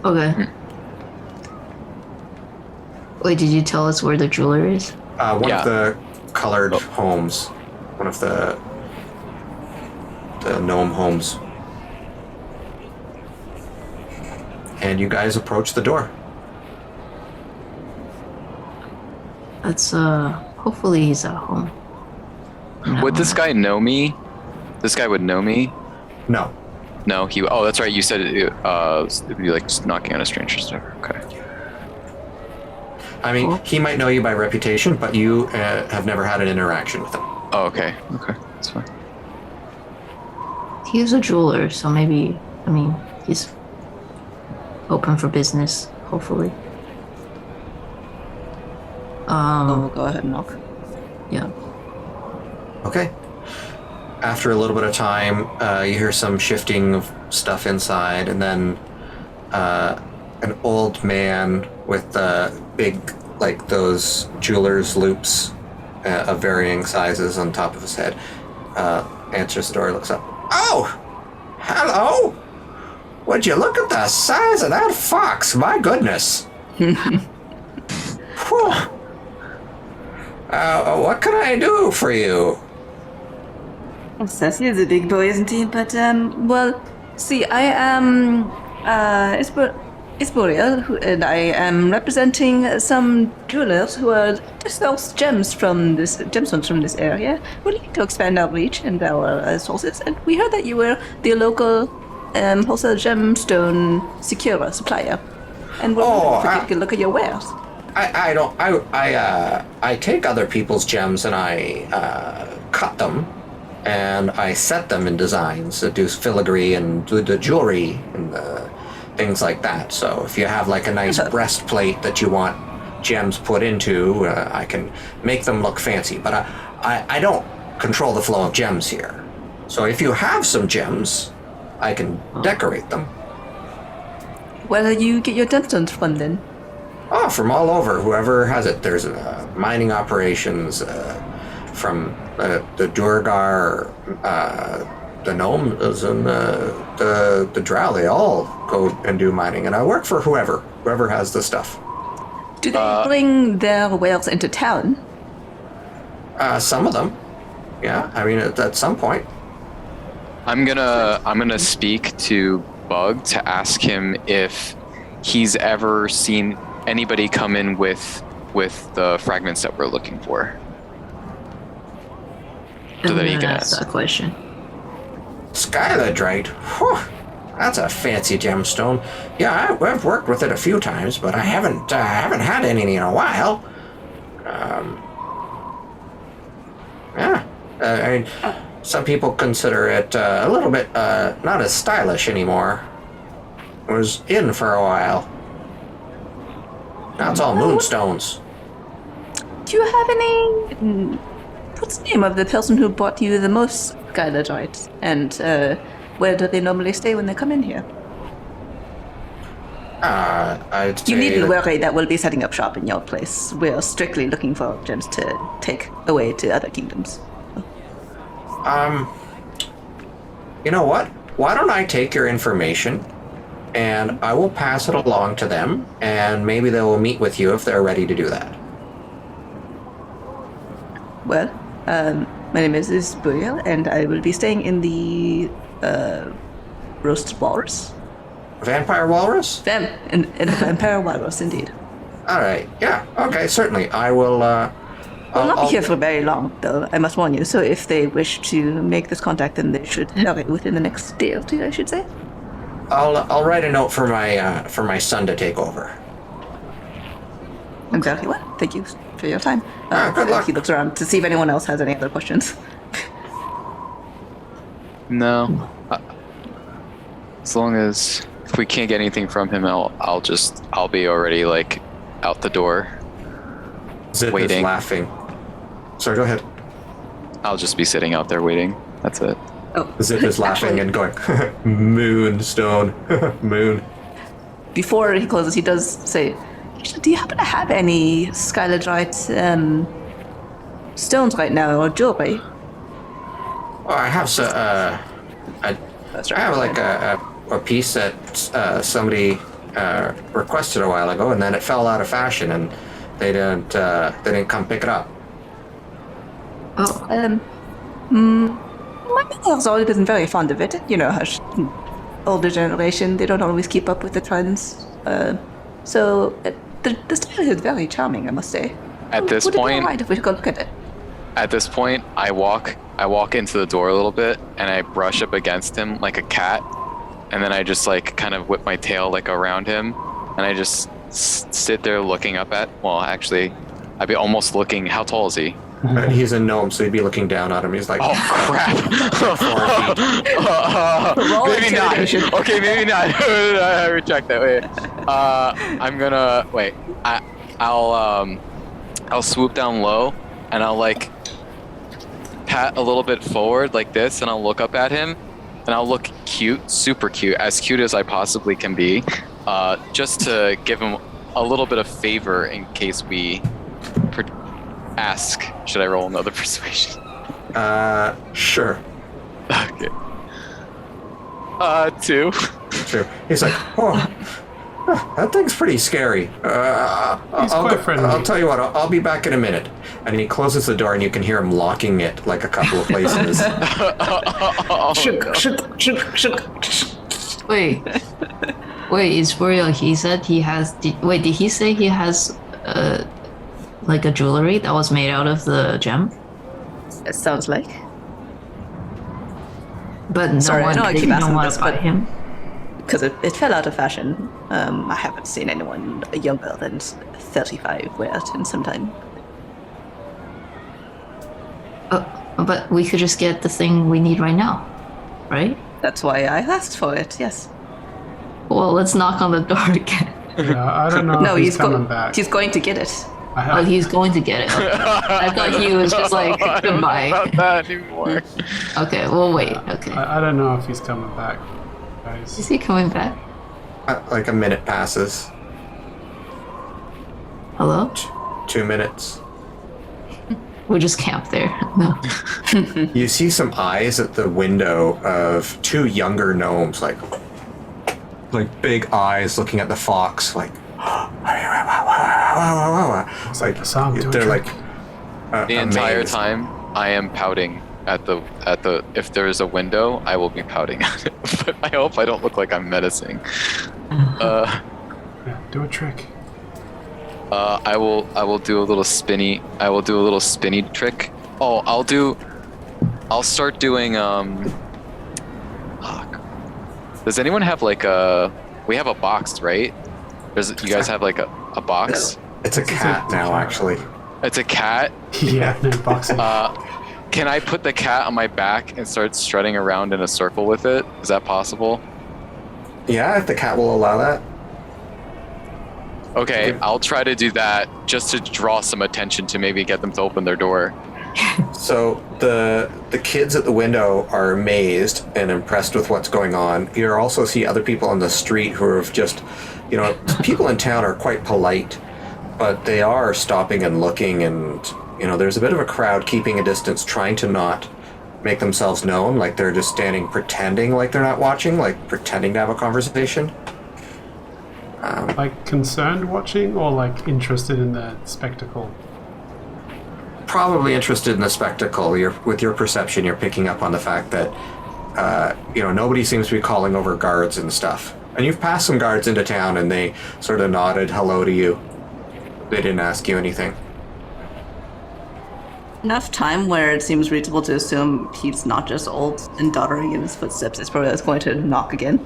Okay. Wait, did you tell us where the jeweler is? One Yeah. of the colored homes, one of the gnome homes. And you guys approach the door. That's hopefully he's at home. No. Would this guy know me? This guy would know me? No. No, he. Oh, that's right. You said it would be like knocking on a stranger's door. Okay. I mean, he might know you by reputation, but you have never had an interaction with him. Oh, okay. Okay, that's fine. He is a jeweler, so maybe, he's open for business, hopefully. We'll go ahead and knock. Yeah. Okay. After a little bit of time, you hear some shifting of stuff inside, and then an old man with big, like those jeweler's loops of varying sizes on top of his head answers the door, looks up. Oh! Hello! Would you look at the size of that fox? My goodness! Whew. What can I do for you? Sassy is a big boy, isn't he? But, well, see, I am, Isburiel, and I am representing some jewelers who are just sells gemstones from this area. We're looking to expand our reach and our sources, and we heard that you were the local wholesale gemstone securer supplier. And we're wondering if we could look at your wares. I take other people's gems and I cut them and I set them in designs that do filigree and do the jewelry and things like that. So if you have like a nice breastplate that you want gems put into, I can make them look fancy. But I don't control the flow of gems here. So if you have some gems, I can decorate them. Where do you get your gemstones from then? Oh, from all over. Whoever has it. There's mining operations from the Durgar, the gnomes, and the Drow. They all go and do mining, and I work for whoever has the stuff. Do they bring their wares into town? Some of them, yeah. I mean, at some point. I'm gonna speak to Bug to ask him if he's ever seen anybody come in with the fragments that we're looking for. So that he can ask that question. Skyladrite. Whew, that's a fancy gemstone. Yeah, I've worked with it a few times, but I haven't had any in a while. Yeah. I mean, some people consider it a little bit not as stylish anymore. It was in for a while. Now it's all moonstones. Do you have any... What's the name of the person who bought you the most skyladrites? And where do they normally stay when they come in here? I'd say you needn't worry that we'll be setting up shop in your place. We're strictly looking for gems to take away to other kingdoms. You know what? Why don't I take your information and I will pass it along to them, and maybe they will meet with you if they're ready to do that. Well, my name is Burial, and I will be staying in the Roast Walrus. Vampire Walrus? In the Vampire Walrus, indeed. All right. Yeah. Okay. Certainly. I will. We'll not be here for very long, though, I must warn you. So if they wish to make this contact, then they should hurry within the next day or two, I should say. I'll write a note for my son to take over. Exactly what? Thank you for your time. Good luck. He looks around to see if anyone else has any other questions. No. As long as if we can't get anything from him, I'll be already like out the door. Zip waiting. is laughing. Sorry, go ahead. I'll just be sitting out there waiting. That's it. Oh, Zip is laughing and going, moonstone, moon. Before he closes, he does say, do you happen to have any skyladrite stones right now, or jewelry? Oh, I have I have like a piece that somebody requested a while ago, and then it fell out of fashion, and they didn't come pick it up. Oh, my mother's always been very fond of it. You know, her older generation, they don't always keep up with the trends. So the style is very charming, I must say. At this Would it be point, alright if we go look at it? At this point, I walk I walk into the door a little bit and I brush up against him like a cat, and then I just like kind of whip my tail like around him, and I just sit there looking up at. Well, actually, I'd be almost looking. How tall is he? He's a gnome, so you'd be looking down at him. He's like, Oh crap! 4 feet. Roll Maybe not. intimidation. Okay, maybe not. I retract that. Wait. I'm gonna wait. I'll swoop down low and I'll like pat a little bit forward like this, and I'll look up at him and I'll look cute, super cute, as cute as I possibly can be, just to give him a little bit of favor in case we ask. Should I roll another persuasion? Sure. Okay. 2. Sure. He's like, oh, that thing's pretty scary. I'll tell you what, I'll be back in a minute. And he closes the door, and you can hear him locking it like a couple of places. Shook. Wait, it's for real. He said he has. Did he say he has like a jewelry that was made out of the gem? It sounds like. But no Sorry, I one, know I they keep didn't asking want this, to buy but- him. Because it fell out of fashion. I haven't seen anyone younger than 35 wear it in some time. But we could just get the thing we need right now, right? That's why I asked for it, yes. Well, let's knock on the door again. Yeah, I don't know No, if he's he's coming back. He's going to get it. Oh, he's going to get it. Okay. I thought he was just like, goodbye. Not that anymore. Okay, we'll wait. Okay. I don't know if he's coming back, Is guys. he coming back? Like a minute passes. Hello? 2 minutes. We just camp there. No. You see some eyes at the window of 2 younger gnomes, like big eyes looking at the fox, like. It's like Sam, do a they're like trick. The entire amazed. time I am pouting at the if there's a window, I will be pouting at it. But I hope I don't look like I'm menacing. Yeah, do a trick. I will do a little spinny. I will do a little spinny trick. Oh, I'll start doing does anyone have like a? We have a box, right? You guys have like a box? It's a cat now, actually. It's a cat. Yeah, no boxing. Can I put the cat on my back and start strutting around in a circle with it? Is that possible? Yeah, if the cat will allow that. Okay, I'll try to do that just to draw some attention to maybe get them to open their door. So the kids at the window are amazed and impressed with what's going on. You also see other people on the street who have just, people in town are quite polite, but they are stopping and looking, and there's a bit of a crowd keeping a distance, trying to not make themselves known, like they're just standing pretending like they're not watching, like pretending to have a conversation. Like concerned watching or like interested in the spectacle? Probably interested in the spectacle. With your perception, you're picking up on the fact that nobody seems to be calling over guards and stuff. And you've passed some guards into town, and they sort of nodded hello to you. They didn't ask you anything. Enough time where it seems reasonable to assume he's not just old and doddering in his footsteps. It's probably going to knock again.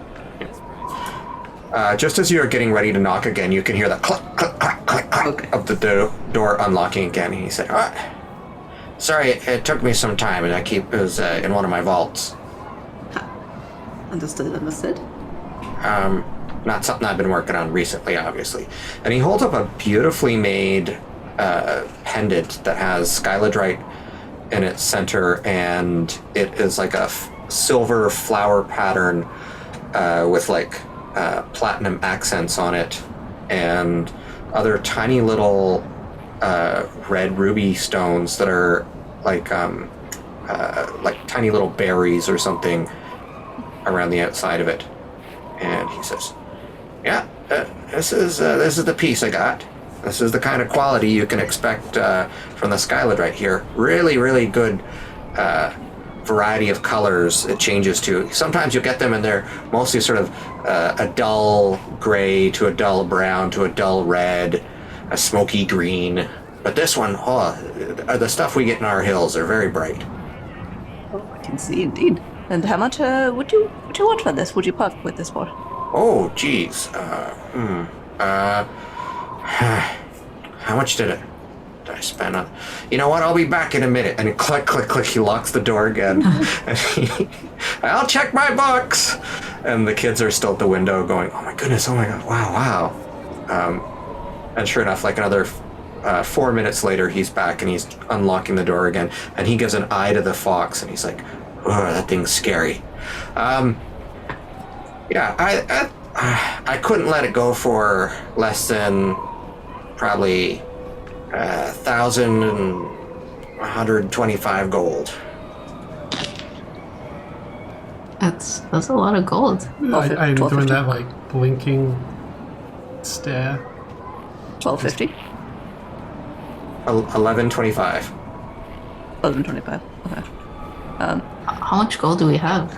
Just as you're getting ready to knock again, you can hear the click, click, click, click, click Okay. of the door unlocking again. And he said, sorry, it took me some time, and it was in one of my vaults. Understood. Not something I've been working on recently, obviously. And he holds up a beautifully made pendant that has skyladrite in its center, and it is like a silver flower pattern with like platinum accents on it, and other tiny little red ruby stones that are like tiny little berries or something around the outside of it. And he says, "Yeah, this is the piece I got. This is the kind of quality you can expect from the skyladrite here. Really, really good variety of colors it changes to. Sometimes you get them and they're mostly sort of a dull gray to a dull brown to a dull red, a smoky green. But this one, the stuff we get in our hills are very bright." can see indeed. And how much would you want for this? Would you part with this for? Oh, geez. How much did I spend on? You know what? I'll be back in a minute. And click, click, click. He locks the door again. I'll check my books. And the kids are still at the window going, "Oh my goodness! Oh my god! Wow, wow!" And sure enough, like another 4 minutes later, he's back and he's unlocking the door again. And he gives an eye to the fox, and he's like, "Oh, that thing's scary." Yeah, I couldn't let it go for less than probably 1,125 gold. That's a lot of gold. I'm doing that like blinking stare. 1250. 1125. 1125. Okay. How much gold do we have?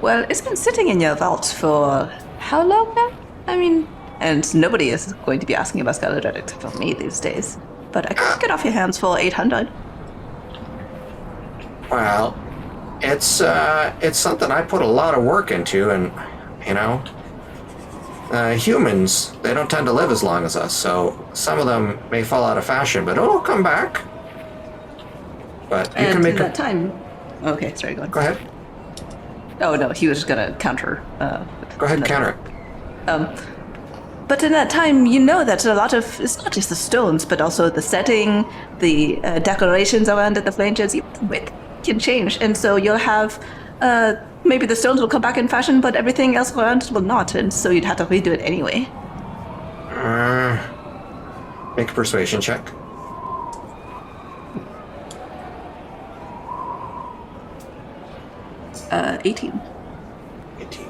Well, it's been sitting in your vault for how long now? I mean, and nobody is going to be asking about Scarlet Red except for me these days. But I could get off your hands for 800. Well, it's something I put a lot of work into, and you know, humans, they don't tend to live as long as us, so some of them may fall out of fashion, but it'll come back. But you And can make in that time... Okay, sorry, go on. Go ahead. Oh, no, he was just going to counter. Go ahead and counter it. But in that time, you know that a lot of... It's not just the stones, but also the setting, the decorations around it, the flanges, it can change. And so you'll have... maybe the stones will come back in fashion, but everything else around will not, and so you'd have to redo it anyway. Make a persuasion check. Uh, 18. 18.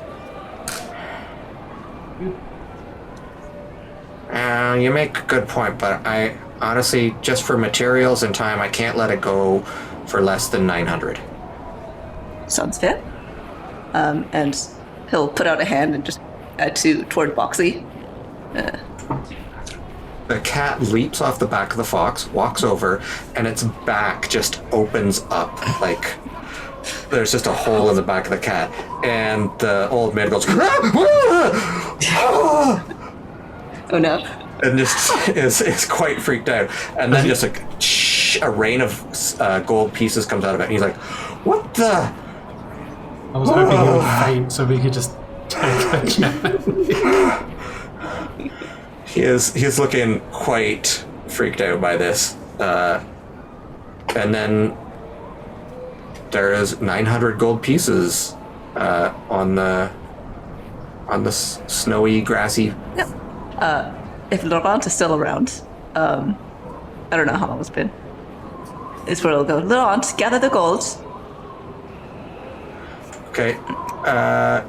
You make a good point, but I honestly, just for materials and time, I can't let it go for less than 900. Sounds fair. And he'll put out a hand and just toward Boxy. The cat leaps off the back of the fox, walks over, and its back just opens up like there's just a hole in the back of the cat, and the old man goes, Oh no. and just is quite freaked out, and then just like a rain of gold pieces comes out of it, and he's like, "What the?" I was hoping he would faint so we could just take the cat. He is looking quite freaked out by this, and then there is 900 gold pieces on the snowy, grassy. Yep. If Laurent is still around, I don't know how long it's been. It's where he'll go. Laurent, gather the gold. Okay,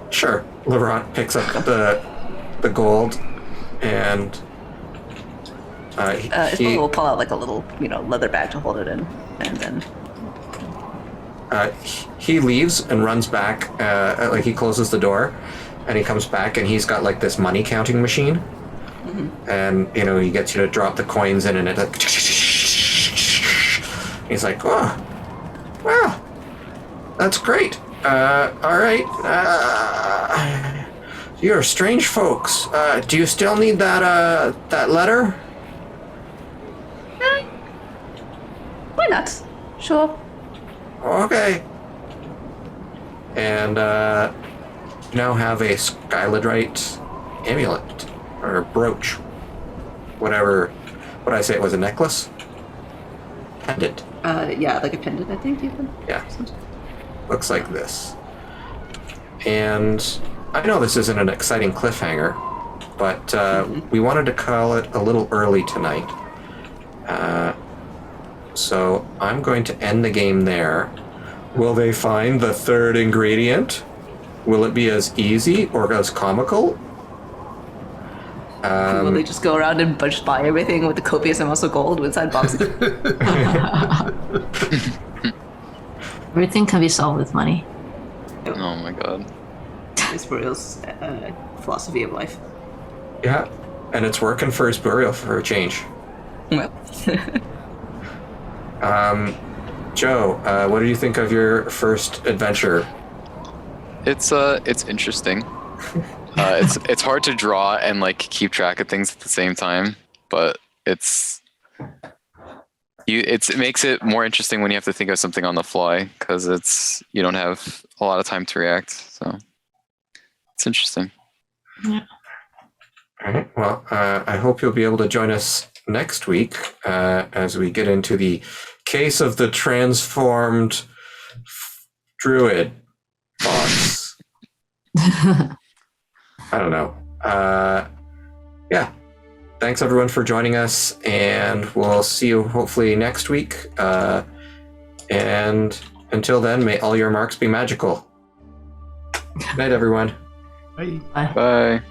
sure. Laurent picks up the gold, and He will pull out like a little, leather bag to hold it in, and then he leaves and runs back. Like he closes the door, and he comes back, and he's got like this money counting machine, and he gets you to drop the coins in, and it. Like, he's like, "Oh, well, that's great. All right. You're strange folks. Do you still need that letter?" Why not? Sure. Okay. And you now have a Skyladrite amulet or brooch, whatever. What I say it was, a necklace, pendant. Yeah, like a pendant, I think even. Yeah. Looks like this. And I know this isn't an exciting cliffhanger, but we wanted to call it a little early tonight. So I'm going to end the game there. Will they find the third ingredient? Will it be as easy or as comical? Will they just go around and just buy everything with the copious amounts of gold inside boxes? Everything can be solved with money. Oh my god. It's Burial's philosophy of life. Yeah, and it's working for his burial for a change. Well. Joe, what do you think of your first adventure? It's interesting. It's hard to draw and like keep track of things at the same time, but it makes it more interesting when you have to think of something on the fly because you don't have a lot of time to react. So it's interesting. Yeah. All right. Well, I hope you'll be able to join us next week as we get into the case of the transformed druid fox. I don't know. Yeah. Thanks everyone for joining us, and we'll see you hopefully next week. And until then, may all your marks be magical. Good night, everyone. Bye. Bye. Bye.